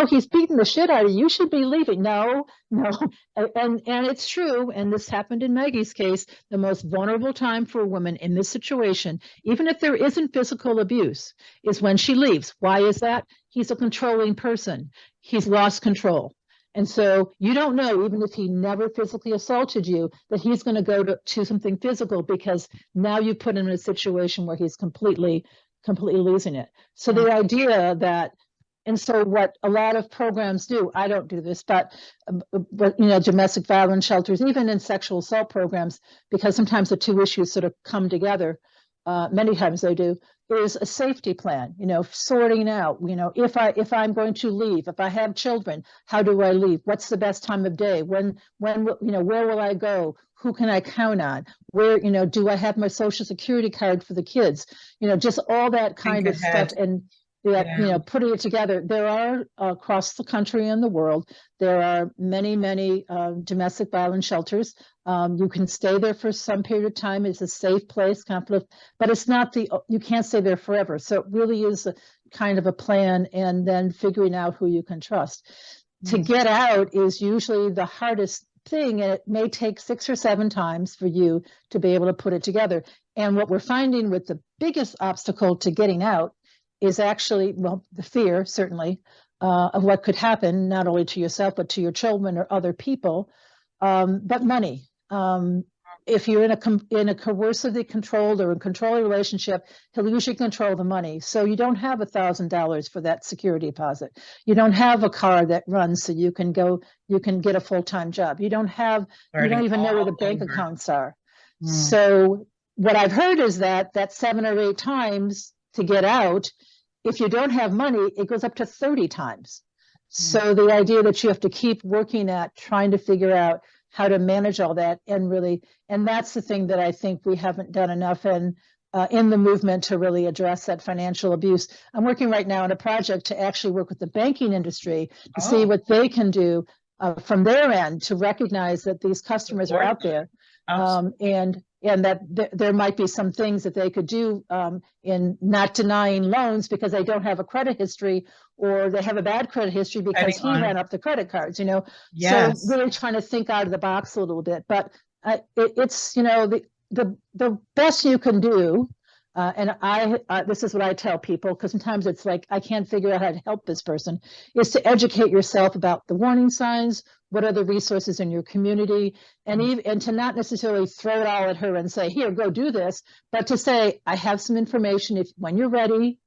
Speaker 2: he's beating the shit out of you. You should be leaving. No. And it's true. And this happened in Maggie's case. The most vulnerable time for a woman in this situation, even if there isn't physical abuse, is when she leaves. Why is that? He's a controlling person. He's lost control. And so you don't know, even if he never physically assaulted you, that he's going to go to something physical, because now you put him in a situation where he's completely losing it. So the idea that, and so what a lot of programs do, I don't do this, but domestic violence shelters, even in sexual assault programs, because sometimes the two issues sort of come together, many times they do, is a safety plan, sorting out, if I'm going to leave, if I have children, how do I leave? What's the best time of day? When, where will I go? Who can I count on? Where, do I have my social security card for the kids? Just all that kind of stuff. And putting it together. There are across the country and the world, there are many, many domestic violence shelters. You can stay there for some period of time. It's a safe place, but it's not you can't stay there forever. So it really is a kind of a plan, and then figuring out who you can trust. To get out is usually the hardest thing, and it may take 6 or 7 times for you to be able to put it together. And what we're finding with the biggest obstacle to getting out is actually, the fear, certainly, of what could happen, not only to yourself, but to your children or other people, but money. If you're in a coercively controlled or a controlling relationship, he'll usually control the money. So you don't have $1,000 for that security deposit. You don't have a car that runs so you can get a full-time job. You don't even know where the bank accounts are. So what I've heard is that 7 or 8 times to get out, if you don't have money, it goes up to 30 times. So the idea that you have to keep working at trying to figure out how to manage all that, and that's the thing that I think we haven't done enough in the movement to really address that financial abuse. I'm working right now on a project to actually work with the banking industry to see what they can do from their end to recognize that these customers are out there, and that there might be some things that they could do in not denying loans because they don't have a credit history, or they have a bad credit history because he ran up the credit cards,
Speaker 1: Yes.
Speaker 2: So really trying to think out of the box a little bit. But it's, the best you can do. And this is what I tell people, because sometimes it's like, I can't figure out how to help this person, is to educate yourself about the warning signs, what are the resources in your community, and to not necessarily throw it all at her and say, here, go do this, but to say, I have some information. When you're ready,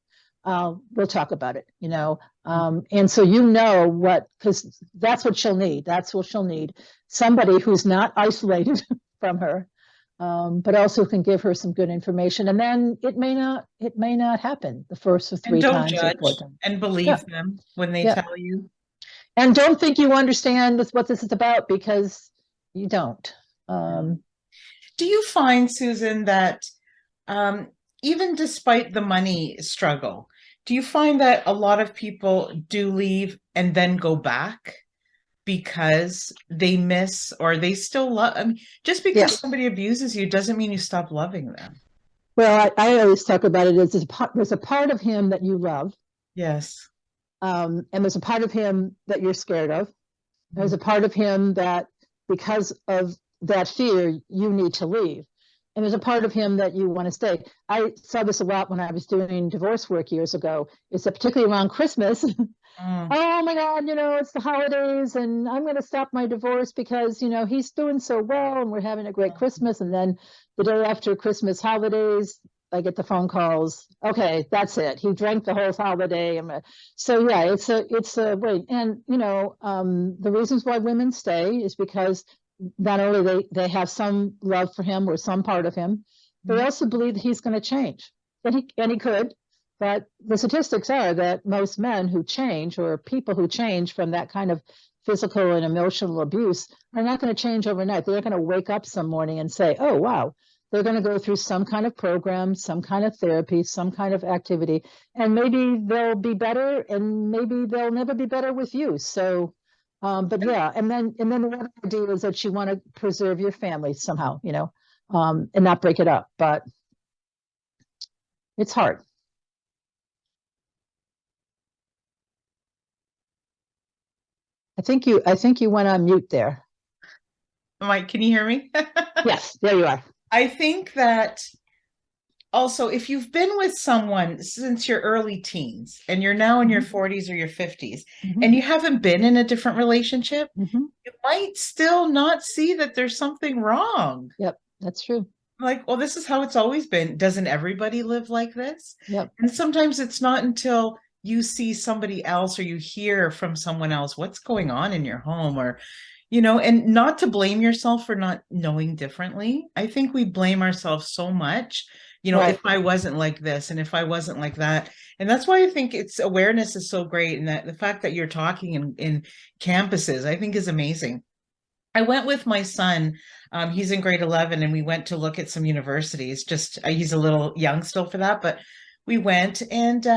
Speaker 2: we'll talk about it, and so because that's what she'll need. That's what she'll need. Somebody who's not isolated from her, but also can give her some good information. And then it may not happen the first or 3 times.
Speaker 1: Don't judge and believe them when they tell you.
Speaker 2: And don't think you understand what this is about, because you don't.
Speaker 1: Do you find, Susan, that even despite the money struggle, do you find that a lot of people do leave and then go back because they miss, or they still love? I mean, just because somebody abuses you doesn't mean you stop loving them.
Speaker 2: Well, I always talk about it as there's a part of him that you love.
Speaker 1: Yes.
Speaker 2: And there's a part of him that you're scared of. There's a part of him that, because of that fear, you need to leave. And there's a part of him that you want to stay. I saw this a lot when I was doing divorce work years ago. It's particularly around Christmas.
Speaker 1: Mm,
Speaker 2: Oh my God, it's the holidays and I'm going to stop my divorce because, he's doing so well and we're having a great Christmas. And then the day after Christmas holidays, I get the phone calls. Okay, that's it. He drank the whole holiday. So yeah, it's a wait. And, the reasons why women stay is because not only they have some love for him or some part of him, they
Speaker 1: mm,
Speaker 2: also believe that he's going to change. And he could. But the statistics are that most men who change or people who change from that kind of physical and emotional abuse are not going to change overnight. They're going to wake up some morning and say, oh, wow, they're going to go through some kind of program, some kind of therapy, some kind of activity, and maybe they'll be better and maybe they'll never be better with you. So, but yeah, and then the other idea is that you want to preserve your family somehow, and not break it up, but it's hard. I think you went on mute there.
Speaker 1: Mike, can you hear me?
Speaker 2: Yes, there you are.
Speaker 1: I think that also, if you've been with someone since your early teens and you're now in your 40s or your 50s and you haven't been in a different relationship, you might still not see that there's something wrong.
Speaker 2: Yep, that's true.
Speaker 1: Like, well, this is how it's always been. Doesn't everybody live like this?
Speaker 2: Yep.
Speaker 1: And sometimes it's not until you see somebody else or you hear from someone else what's going on in your home, or and not to blame yourself for not knowing differently. I think we blame ourselves so much,
Speaker 2: Right.
Speaker 1: if I wasn't like this and if I wasn't like that. And that's why I think it's awareness is so great. And that the fact that you're talking in campuses, I think is amazing. I went with my son. He's in grade 11, and we went to look at some universities. Just he's a little young still for that, but we went. And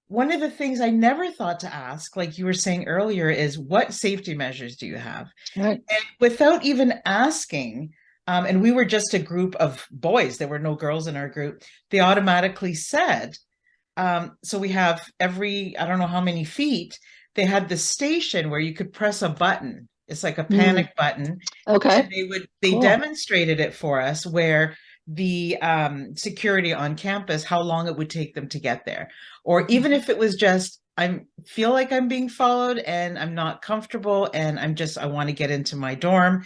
Speaker 1: one of the things I never thought to ask, like you were saying earlier, is what safety measures do you have?
Speaker 2: Right.
Speaker 1: And without even asking, and we were just a group of boys, there were no girls in our group, they automatically said, so we have every, I don't know how many feet, they had the station where you could press a button. It's like a panic button.
Speaker 2: Okay.
Speaker 1: And they
Speaker 2: Cool.
Speaker 1: demonstrated it for us where the security on campus, how long it would take them to get there. Or even if it was just, I feel like I'm being followed and I'm not comfortable and I want to get into my dorm,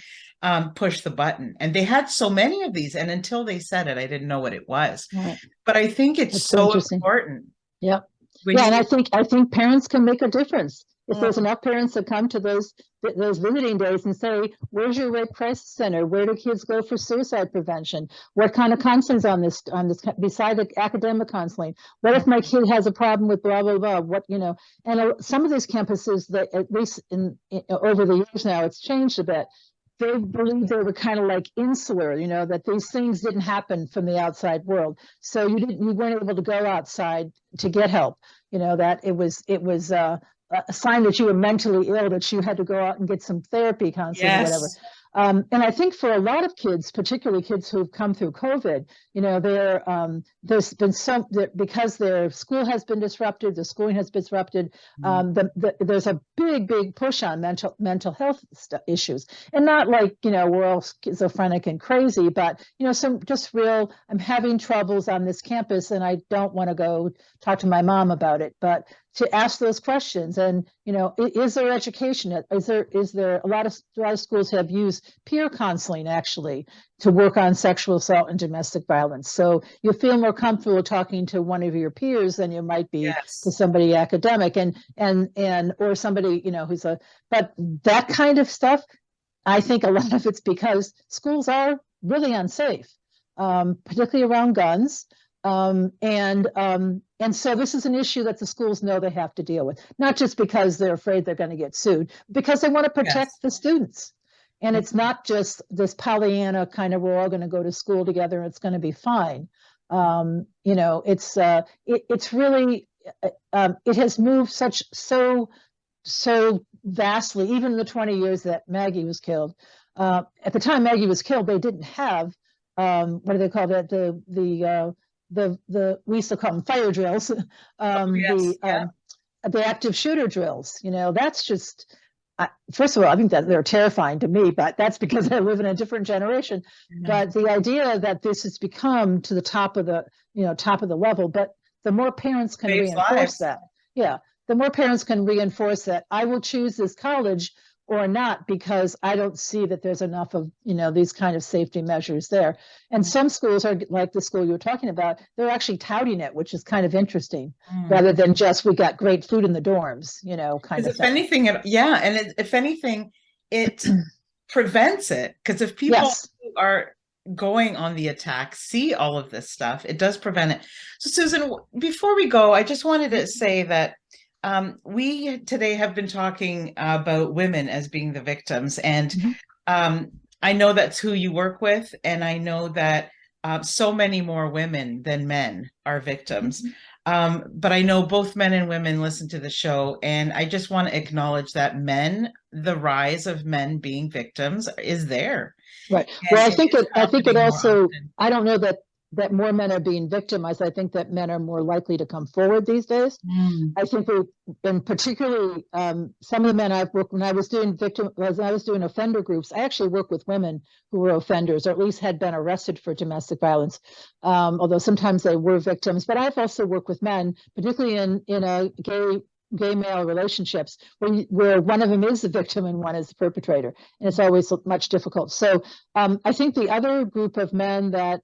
Speaker 1: push the button. And they had so many of these. And until they said it, I didn't know what it was.
Speaker 2: Right.
Speaker 1: But I think it's
Speaker 2: That's
Speaker 1: so
Speaker 2: interesting.
Speaker 1: important.
Speaker 2: Yep.
Speaker 1: When
Speaker 2: Yeah,
Speaker 1: you,
Speaker 2: and I think parents can make a difference. If there's
Speaker 1: Mm.
Speaker 2: enough parents that come to those visiting days and say, where's your rape crisis center? Where do kids go for suicide prevention? What kind of counseling's on this beside the academic counseling? What if my kid has a problem with blah blah blah? And some of these campuses that at least over the years now it's changed a bit. They believe they were kind of like insular, that these things didn't happen from the outside world. So you weren't able to go outside to get help. That it was a sign that you were mentally ill, that you had to go out and get some therapy counseling or whatever.
Speaker 1: Yes.
Speaker 2: And I think for a lot of kids, particularly kids who've come through COVID, there's been because their school has been disrupted, the schooling has been disrupted. There's a big push on mental health issues, and not like we're all schizophrenic and crazy, but some just real. I'm having troubles on this campus, and I don't want to go talk to my mom about it, but to ask those questions. And is there education? Is there a lot of schools have used peer counseling actually to work on sexual assault and domestic violence, so you feel more comfortable talking to one of your peers than you might be to somebody academic and or somebody but that kind of stuff. I think a lot of it's because schools are really unsafe, particularly around guns. And so this is an issue that the schools know they have to deal with, not just because they're afraid they're going to get sued, because they want to protect the students. And it's not just this Pollyanna kind of, we're all going to go to school together and it's going to be fine. It's really, it has moved so vastly, even in the 20 years that Maggie was killed. At the time Maggie was killed, they didn't have, what do they call that? We used to call them fire drills, the active shooter drills. That's just first of all, I think that they're terrifying to me, but that's because I live in a different generation.
Speaker 1: Yeah.
Speaker 2: But the idea that this has become to the top of the, top of the level, but the more parents can
Speaker 1: Saves
Speaker 2: reinforce
Speaker 1: lives.
Speaker 2: that, yeah, the more parents can reinforce that I will choose this college or not because I don't see that there's enough of, these kind of safety measures there. And some schools are like the school you were talking about, they're actually touting it, which is kind of interesting, rather than just we got great food in the dorms, kind
Speaker 1: Because
Speaker 2: of
Speaker 1: if
Speaker 2: thing.
Speaker 1: anything, if anything, it prevents it. Because if people
Speaker 2: Yes.
Speaker 1: who are going on the attack see all of this stuff, it does prevent it. So, Susan, before we go, I just wanted to say that we today have been talking about women as being the victims, and
Speaker 2: Mhm.
Speaker 1: I know that's who you work with, and I know that so many more women than men are victims. But I know both men and women listen to the show, and I just want to acknowledge that the rise of men being victims is there,
Speaker 2: Right.
Speaker 1: and
Speaker 2: Well, I
Speaker 1: it
Speaker 2: think
Speaker 1: is
Speaker 2: it
Speaker 1: happening more
Speaker 2: also,
Speaker 1: often.
Speaker 2: I don't know that more men are being victimized. I think that men are more likely to come forward these days.
Speaker 1: Mm.
Speaker 2: I think and particularly some of the men I've worked when I was doing offender groups. I actually work with women who were offenders, or at least had been arrested for domestic violence. Although sometimes they were victims, but I've also worked with men, particularly in a gay male relationships where one of them is the victim and one is the perpetrator, and it's always much difficult. So I think the other group of men that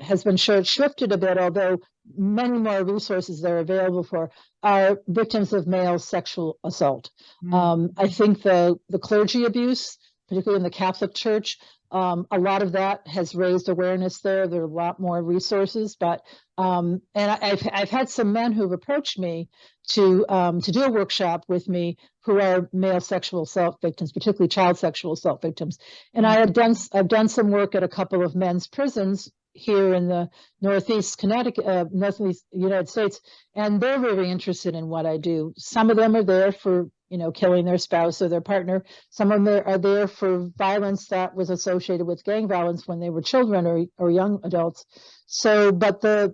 Speaker 2: has been shifted a bit, although many more resources they're available for, are victims of male sexual assault. I think the clergy abuse, particularly in the Catholic Church, a lot of that has raised awareness there. There are a lot more resources, but and I've had some men who've approached me to do a workshop with me who are male sexual assault victims, particularly child sexual assault victims. And I've done some work at a couple of men's prisons here in the Northeast Connecticut, Northeast United States, and they're very interested in what I do. Some of them are there for killing their spouse or their partner. Some of them are there for violence that was associated with gang violence when they were children or young adults. So, but they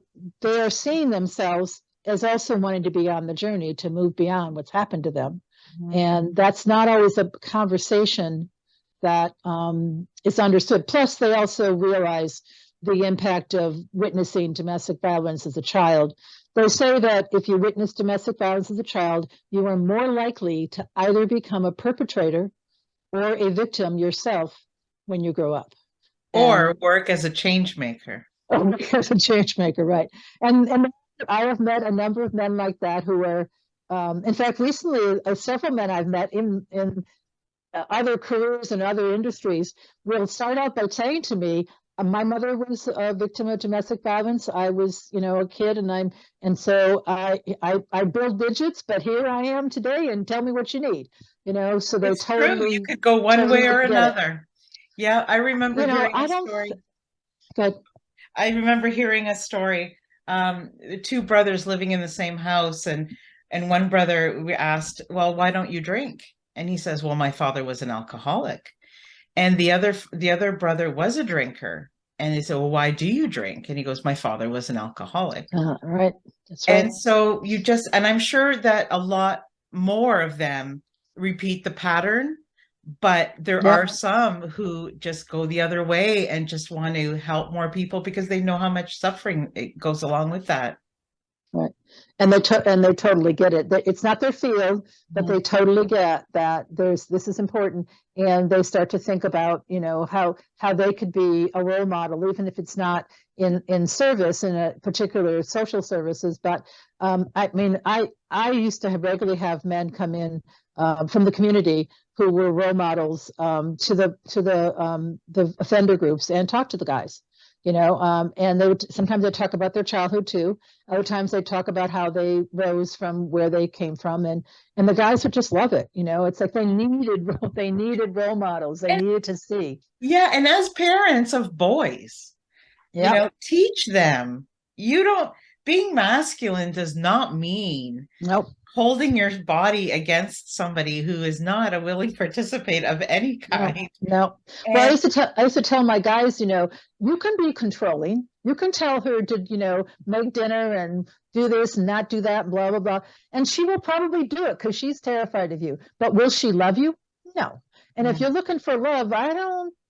Speaker 2: are seeing themselves as also wanting to be on the journey to move beyond what's happened to them. And that's not always a conversation that is understood. Plus, they also realize the impact of witnessing domestic violence as a child. They say that if you witness domestic violence as a child, you are more likely to either become a perpetrator or a victim yourself when you grow up.
Speaker 1: Or work as a change maker.
Speaker 2: As a change maker, right? And I have met a number of men like that who are, in fact, recently several men I've met in other careers and other industries will start out by saying to me, my mother was a victim of domestic violence. I was, a kid, and so I build widgets, but here I am today, and tell me what you need, So they
Speaker 1: It's true. You
Speaker 2: totally,
Speaker 1: could go one way or
Speaker 2: get it.
Speaker 1: another. Yeah, I remember hearing
Speaker 2: I
Speaker 1: a
Speaker 2: don't.
Speaker 1: story.
Speaker 2: Good.
Speaker 1: I remember hearing a story. Two brothers living in the same house, and one brother, we asked, "Well, why don't you drink?" And he says, "Well, my father was an alcoholic." And the other brother was a drinker. And they said, "Well, why do you drink?" And he goes, "My father was an alcoholic."
Speaker 2: Right. That's right.
Speaker 1: And so and I'm sure that a lot more of them repeat the pattern, but there
Speaker 2: Yep.
Speaker 1: are some who just go the other way and just want to help more people because they know how much suffering it goes along with that.
Speaker 2: Right. And they totally get it. It's not their field, but they totally get that this is important, and they start to think about, how they could be a role model, even if it's not in service in a particular social services. But I mean, I used to regularly have men come in from the community who were role models to the offender groups and talk to the guys. And they would sometimes they talk about their childhood too. Other times they talk about how they rose from where they came from, and the guys would just love it. It's like they needed role models. They
Speaker 1: And
Speaker 2: needed to see.
Speaker 1: yeah, and as parents of boys,
Speaker 2: Yep.
Speaker 1: teach them. You don't Being masculine does not mean
Speaker 2: Nope.
Speaker 1: holding your body against somebody who is not a willing participant of any
Speaker 2: No.
Speaker 1: kind.
Speaker 2: No. Well,
Speaker 1: And
Speaker 2: I used to tell my guys, you can be controlling. You can tell her to, make dinner and do this and not do that, blah, blah, blah. And she will probably do it because she's terrified of you. But will she love you? No. And if
Speaker 1: Mm.
Speaker 2: you're looking for love, I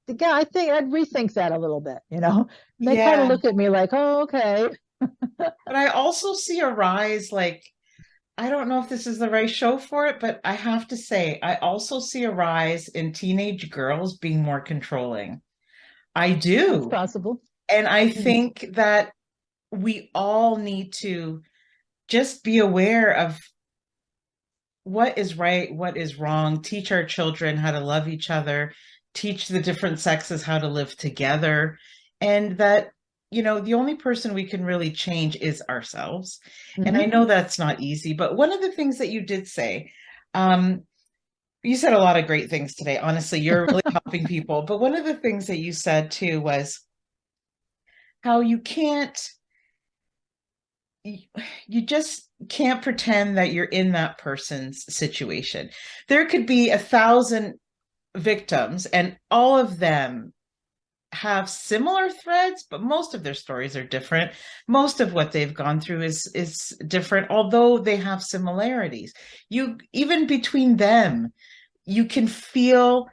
Speaker 2: think I'd rethink that a little bit, you know? And they kind of
Speaker 1: Yeah.
Speaker 2: look at me like, oh, okay.
Speaker 1: But I also see a rise, like, I don't know if this is the right show for it, but I have to say, I also see a rise in teenage girls being more controlling. I
Speaker 2: That's
Speaker 1: do.
Speaker 2: possible.
Speaker 1: And I
Speaker 2: Mm.
Speaker 1: think that we all need to just be aware of what is right, what is wrong, teach our children how to love each other, teach the different sexes how to live together, and that, the only person we can really change is ourselves. And I
Speaker 2: Hmm.
Speaker 1: know that's not easy, but one of the things that you did say, um, you said a lot of great things today. Honestly, you're really helping people. But one of the things that you said too was how you, you just can't pretend that you're in that person's situation. There could be 1,000 victims, and all of them have similar threads, but most of their stories are different. Most of what they've gone through is different, although they have similarities. You even between them, you can feel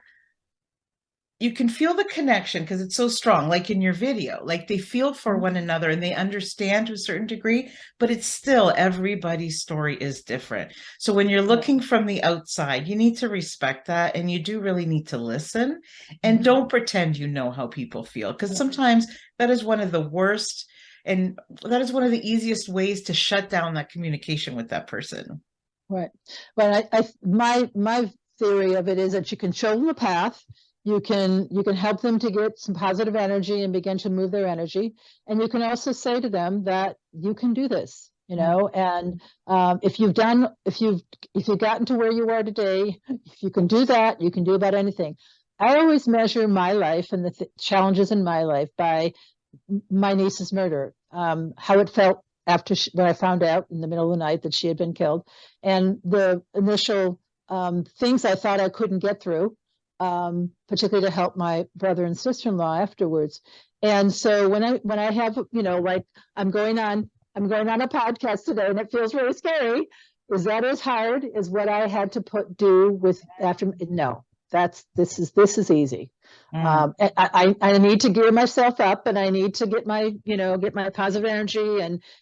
Speaker 1: you can feel the connection because it's so strong, like in your video, like they feel for one another and they understand to a certain degree, but it's still everybody's story is different. So when you're
Speaker 2: Right.
Speaker 1: looking from the outside, you need to respect that, and you do really need to listen and
Speaker 2: Mhm.
Speaker 1: don't pretend you know how people feel, because sometimes that is one of the worst, and that is one of the easiest ways to shut down that communication with that person.
Speaker 2: Right. But my theory of it is that you can show them the path. You can help them to get some positive energy and begin to move their energy. And you can also say to them that you can do this, you
Speaker 1: Mm.
Speaker 2: know. And if you've gotten to where you are today, if you can do that, you can do about anything. I always measure my life and the challenges in my life by my niece's murder, how it felt after when I found out in the middle of the night that she had been killed, and the initial things I thought I couldn't get through, particularly to help my brother and sister-in-law afterwards. And so when I have, like I'm going on a podcast today, and it feels really scary. Is that as hard as what I had to do with after? No, this is easy.
Speaker 1: Mm.
Speaker 2: I need to gear myself up, and I need to get my positive energy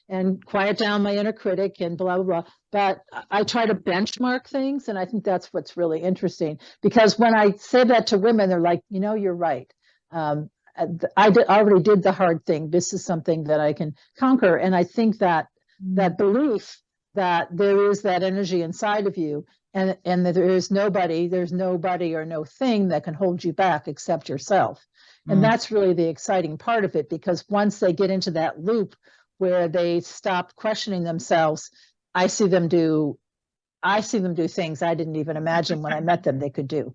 Speaker 2: and quiet down my inner critic and blah blah blah. But I try to benchmark things, and I think that's what's really interesting, because when I say that to women, they're like, you're right. Already did the hard thing. This is something that I can conquer, and I think that that belief that there is that energy inside of you, and that there's nobody or no thing that can hold you back except yourself. And
Speaker 1: Mm.
Speaker 2: that's really the exciting part of it, because once they get into that loop where they stop questioning themselves, I see them do I see them do things I didn't even imagine when I met them they could do.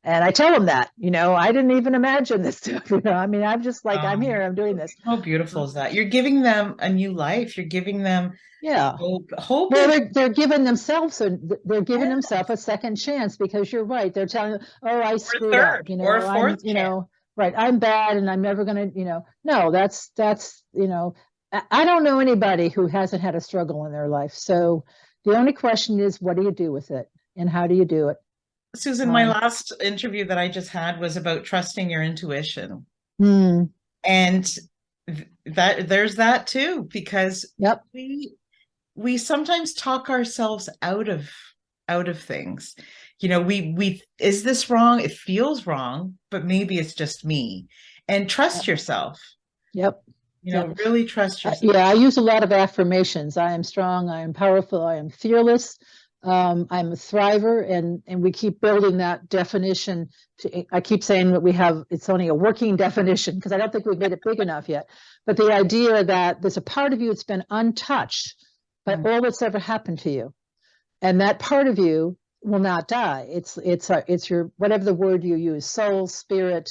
Speaker 2: And I tell them that, I didn't even imagine this stuff. I mean, I'm just like, I'm
Speaker 1: Um,
Speaker 2: here, I'm doing this.
Speaker 1: how beautiful is that? You're giving them a new life. You're giving them
Speaker 2: Yeah.
Speaker 1: hope. Hope
Speaker 2: Well,
Speaker 1: is,
Speaker 2: they're giving
Speaker 1: yeah,
Speaker 2: themselves a second chance, because you're right. They're telling you, "Oh, I
Speaker 1: or a
Speaker 2: screwed up.
Speaker 1: third or a fourth chance.
Speaker 2: Right. I'm bad, and I'm never gonna, No, I don't know anybody who hasn't had a struggle in their life. So the only question is, what do you do with it, and how do you do it?
Speaker 1: Susan, my
Speaker 2: Um,
Speaker 1: last interview that I just had was about trusting your intuition.
Speaker 2: hmm,
Speaker 1: And that there's that too, because
Speaker 2: yep.
Speaker 1: we sometimes talk ourselves out of things. We is this wrong? It feels wrong, but maybe it's just me. And trust
Speaker 2: Yep.
Speaker 1: yourself.
Speaker 2: Yep. Yep.
Speaker 1: Really trust yourself.
Speaker 2: Yeah, I use a lot of affirmations. I am strong. I am powerful. I am fearless. I'm a thriver, and we keep building that definition. I keep saying that it's only a working definition, because I don't think we've made it big enough yet. But the idea that there's a part of you that's been untouched by
Speaker 1: Mm.
Speaker 2: all that's ever happened to you, and that part of you will not die. It's your, whatever the word you use, soul, spirit.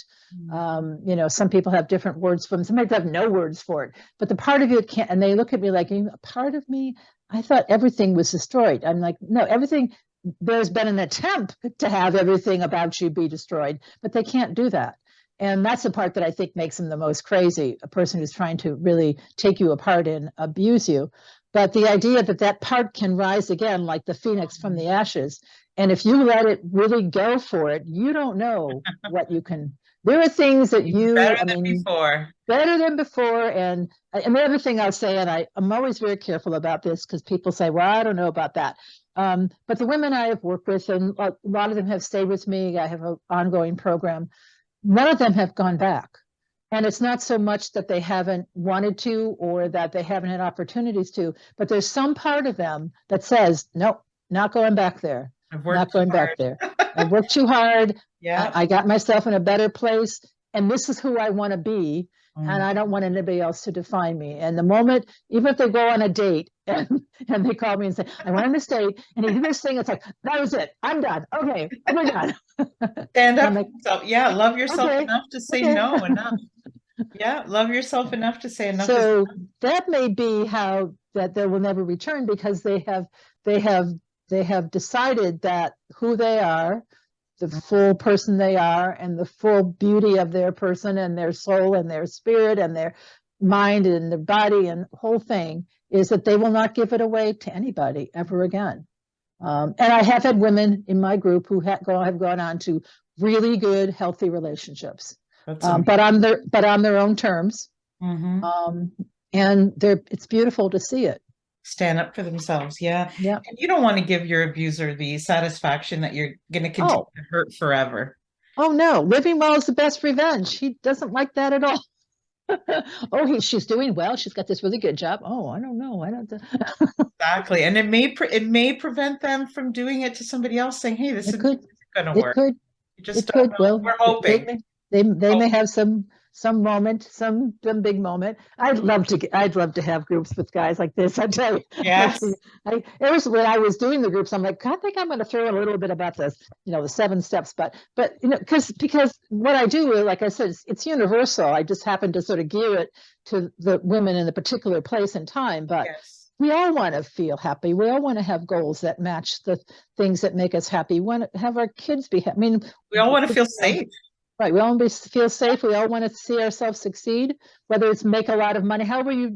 Speaker 2: Some people have different words for them. Some people have no words for it. But the part of you can't. And they look at me like, a part of me. I thought everything was destroyed. I'm like, no, everything. There's been an attempt to have everything about you be destroyed, but they can't do that. And that's the part that I think makes them the most crazy. A person who's trying to really take you apart and abuse you. But the idea that that part can rise again, like the phoenix from the ashes, And if you let it really go for it, you don't know what you can. There are things that
Speaker 1: Even better
Speaker 2: I
Speaker 1: than
Speaker 2: mean,
Speaker 1: before.
Speaker 2: better than before. And the other thing I'll say, and I'm always very careful about this because people say, well, I don't know about that. But the women I have worked with, and a lot of them have stayed with me, I have an ongoing program, none of them have gone back. And it's not so much that they haven't wanted to or that they haven't had opportunities to, but there's some part of them that says, nope, not going back there,
Speaker 1: I've
Speaker 2: not
Speaker 1: worked too
Speaker 2: going back
Speaker 1: hard.
Speaker 2: there. I worked too hard.
Speaker 1: Yeah.
Speaker 2: I got myself in a better place, and this is who I want to be. And I don't want anybody else to define me. And the moment, even if they go on a date and they call me and say, I went on this date and he did this thing, it's like, that was it. I'm done. Okay, we're done.
Speaker 1: Stand up
Speaker 2: I'm
Speaker 1: for
Speaker 2: like,
Speaker 1: yourself. Yeah, love yourself
Speaker 2: okay,
Speaker 1: enough to say
Speaker 2: okay.
Speaker 1: no enough. Yeah, love yourself enough to say enough is
Speaker 2: So that may be how that they will never return because they have they have decided that who they are, the full person they are, and the full beauty of their person and their soul and their spirit and their mind and their body and whole thing is that they will not give it away to anybody ever again. And I have had women in my group who have gone on to really good, healthy relationships,
Speaker 1: that's amazing.
Speaker 2: but on their own terms.
Speaker 1: Mhm.
Speaker 2: And it's beautiful to see it.
Speaker 1: Stand up for themselves. Yeah.
Speaker 2: Yeah.
Speaker 1: And you don't want to give your abuser the satisfaction that you're going to continue
Speaker 2: Oh,
Speaker 1: to hurt forever.
Speaker 2: oh no, living well is the best revenge. He doesn't like that at all. Oh, she's doing well. She's got this really good job. Oh, I don't know. I don't.
Speaker 1: Exactly. And it may prevent them from doing it to somebody else saying, "Hey, this
Speaker 2: It
Speaker 1: isn't
Speaker 2: could.
Speaker 1: going to
Speaker 2: It
Speaker 1: work."
Speaker 2: could.
Speaker 1: You just
Speaker 2: It
Speaker 1: don't
Speaker 2: could.
Speaker 1: know.
Speaker 2: Well,
Speaker 1: We're hoping.
Speaker 2: they
Speaker 1: Oh,
Speaker 2: may have some moment, some big moment. I'd love to have groups with guys like this. I tell you,
Speaker 1: yes.
Speaker 2: it was when I was doing the groups. I'm like, I think I'm going to throw in a little bit about this, the 7 steps. But because what I do, like I said, it's universal. I just happen to sort of gear it to the women in a particular place and time. But
Speaker 1: Yes.
Speaker 2: we all want to feel happy. We all want to have goals that match the things that make us happy. We want to have our kids be happy. I mean,
Speaker 1: We all want to feel safe.
Speaker 2: right. We all want to feel safe. We all want to see ourselves succeed, whether it's make a lot of money, however you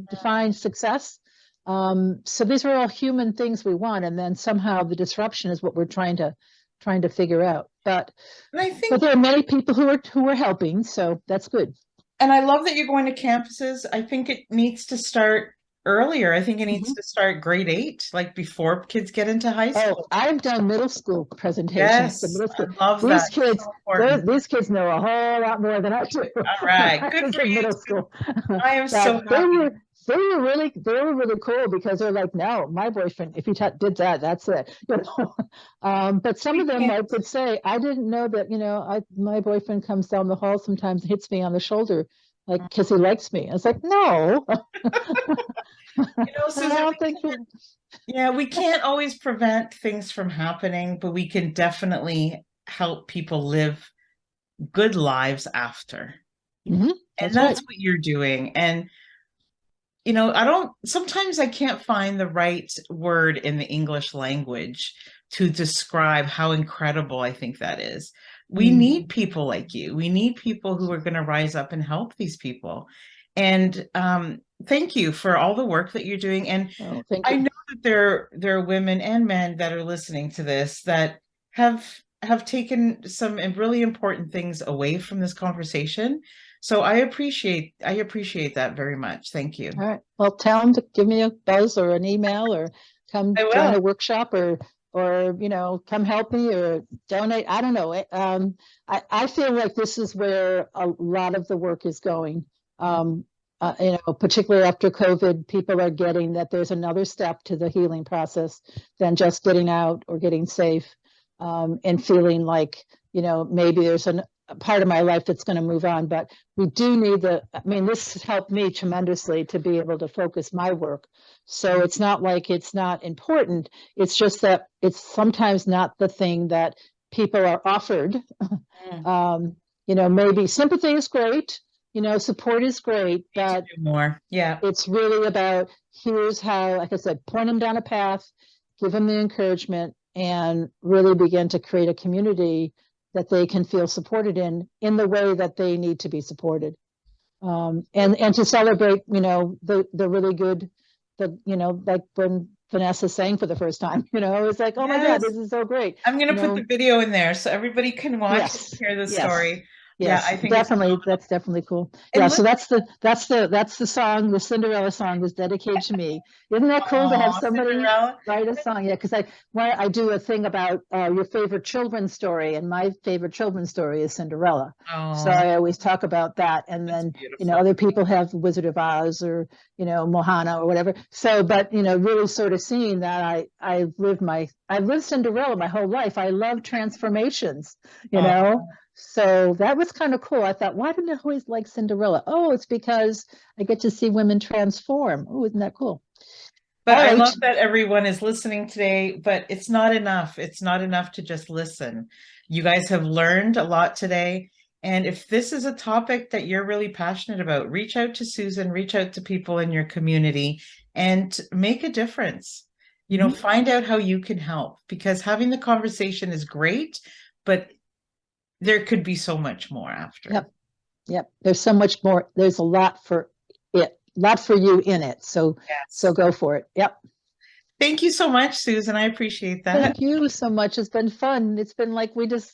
Speaker 2: define success. So these are all human things we want, and then somehow the disruption is what we're trying to figure out. But
Speaker 1: And I think
Speaker 2: there are many people who are helping, so that's good.
Speaker 1: and I love that you're going to campuses. I think it needs to start earlier. I think it needs to start grade 8, like before kids get into high
Speaker 2: Oh,
Speaker 1: school.
Speaker 2: I've done middle school presentations to
Speaker 1: Yes,
Speaker 2: middle
Speaker 1: I
Speaker 2: school.
Speaker 1: love
Speaker 2: These
Speaker 1: that.
Speaker 2: kids,
Speaker 1: So important.
Speaker 2: these kids know a whole lot more than I do.
Speaker 1: All right,
Speaker 2: I
Speaker 1: good
Speaker 2: was
Speaker 1: for
Speaker 2: in
Speaker 1: you
Speaker 2: middle
Speaker 1: too.
Speaker 2: school,
Speaker 1: I am so
Speaker 2: but
Speaker 1: happy.
Speaker 2: they were really cool because they're like, no, my boyfriend, if he did that, that's it. But some
Speaker 1: We
Speaker 2: of them
Speaker 1: can't.
Speaker 2: like would say, I didn't know that. My boyfriend comes down the hall sometimes and hits me on the shoulder, like because he likes me. I was like, no, I
Speaker 1: Susan,
Speaker 2: don't think.
Speaker 1: yeah, we can't always prevent things from happening, but we can definitely help people live good lives after.
Speaker 2: Mhm,
Speaker 1: And
Speaker 2: that's right.
Speaker 1: that's what you're doing. And sometimes I can't find the right word in the English language to describe how incredible I think that is. We need people like you. We need people who are going to rise up and help these people. And thank you for all the work that you're doing. And
Speaker 2: Oh, thank
Speaker 1: I
Speaker 2: you.
Speaker 1: know that there are women and men that are listening to this that have taken some really important things away from this conversation. So I appreciate that very much. Thank you.
Speaker 2: All right. Well, tell them to give me a buzz or an email or come
Speaker 1: I
Speaker 2: join
Speaker 1: will.
Speaker 2: a workshop or come help me or donate. I don't know. I feel like this is where a lot of the work is going. Particularly after COVID, people are getting that there's another step to the healing process than just getting out or getting safe, and feeling like, maybe there's a part of my life that's going to move on. But we do need this has helped me tremendously to be able to focus my work. So it's not like it's not important. It's just that it's sometimes not the thing that people are offered. Maybe sympathy is great, support is great,
Speaker 1: Need to
Speaker 2: but
Speaker 1: do more. Yeah.
Speaker 2: it's really about here's how, like I said, point them down a path, give them the encouragement, and really begin to create a community that they can feel supported in the way that they need to be supported. And to celebrate, the really good, like when Vanessa sang for the first time. It's like, oh my God,
Speaker 1: Yes.
Speaker 2: this is so great.
Speaker 1: I'm going to put the video in there so everybody can watch and
Speaker 2: Yes,
Speaker 1: hear the
Speaker 2: yes,
Speaker 1: story. Yeah,
Speaker 2: yes,
Speaker 1: I think it's
Speaker 2: definitely.
Speaker 1: phenomenal.
Speaker 2: That's definitely cool.
Speaker 1: And
Speaker 2: Yeah,
Speaker 1: look,
Speaker 2: so that's the song. The Cinderella song was dedicated to me. Isn't that cool to have
Speaker 1: oh,
Speaker 2: somebody
Speaker 1: Cinderella.
Speaker 2: write a song? Yeah, because I do a thing about your favorite children's story, and my favorite children's story is Cinderella. So
Speaker 1: Oh,
Speaker 2: I always talk about that, and
Speaker 1: that's
Speaker 2: then
Speaker 1: beautiful.
Speaker 2: other people have Wizard of Oz or Mohana or whatever. So, but really sort of seeing that I've lived Cinderella my whole life. I love transformations, you
Speaker 1: Oh,
Speaker 2: know. So that was kind of cool. I thought, why didn't I always like Cinderella? Oh, it's because I get to see women transform. Oh, isn't that cool?
Speaker 1: but
Speaker 2: All
Speaker 1: I
Speaker 2: right.
Speaker 1: love that everyone is listening today, but it's not enough. It's not enough to just listen. You guys have learned a lot today. And if this is a topic that you're really passionate about, reach out to Susan, reach out to people in your community and make a difference.
Speaker 2: Mhm.
Speaker 1: Find out how you can help because having the conversation is great, but there could be so much more after.
Speaker 2: Yep. Yep. There's so much more. There's a lot for you in it. So
Speaker 1: Yes.
Speaker 2: go for it. Yep.
Speaker 1: Thank you so much, Susan. I appreciate that.
Speaker 2: Thank you so much. It's been fun. It's been like we just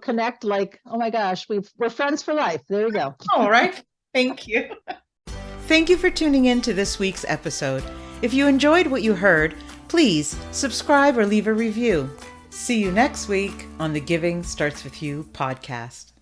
Speaker 2: connect like, oh my gosh, we're friends for life. There you go.
Speaker 1: All right. Thank you. Thank you for tuning in to this week's episode. If you enjoyed what you heard, please subscribe or leave a review. See you next week on the Giving Starts With You podcast.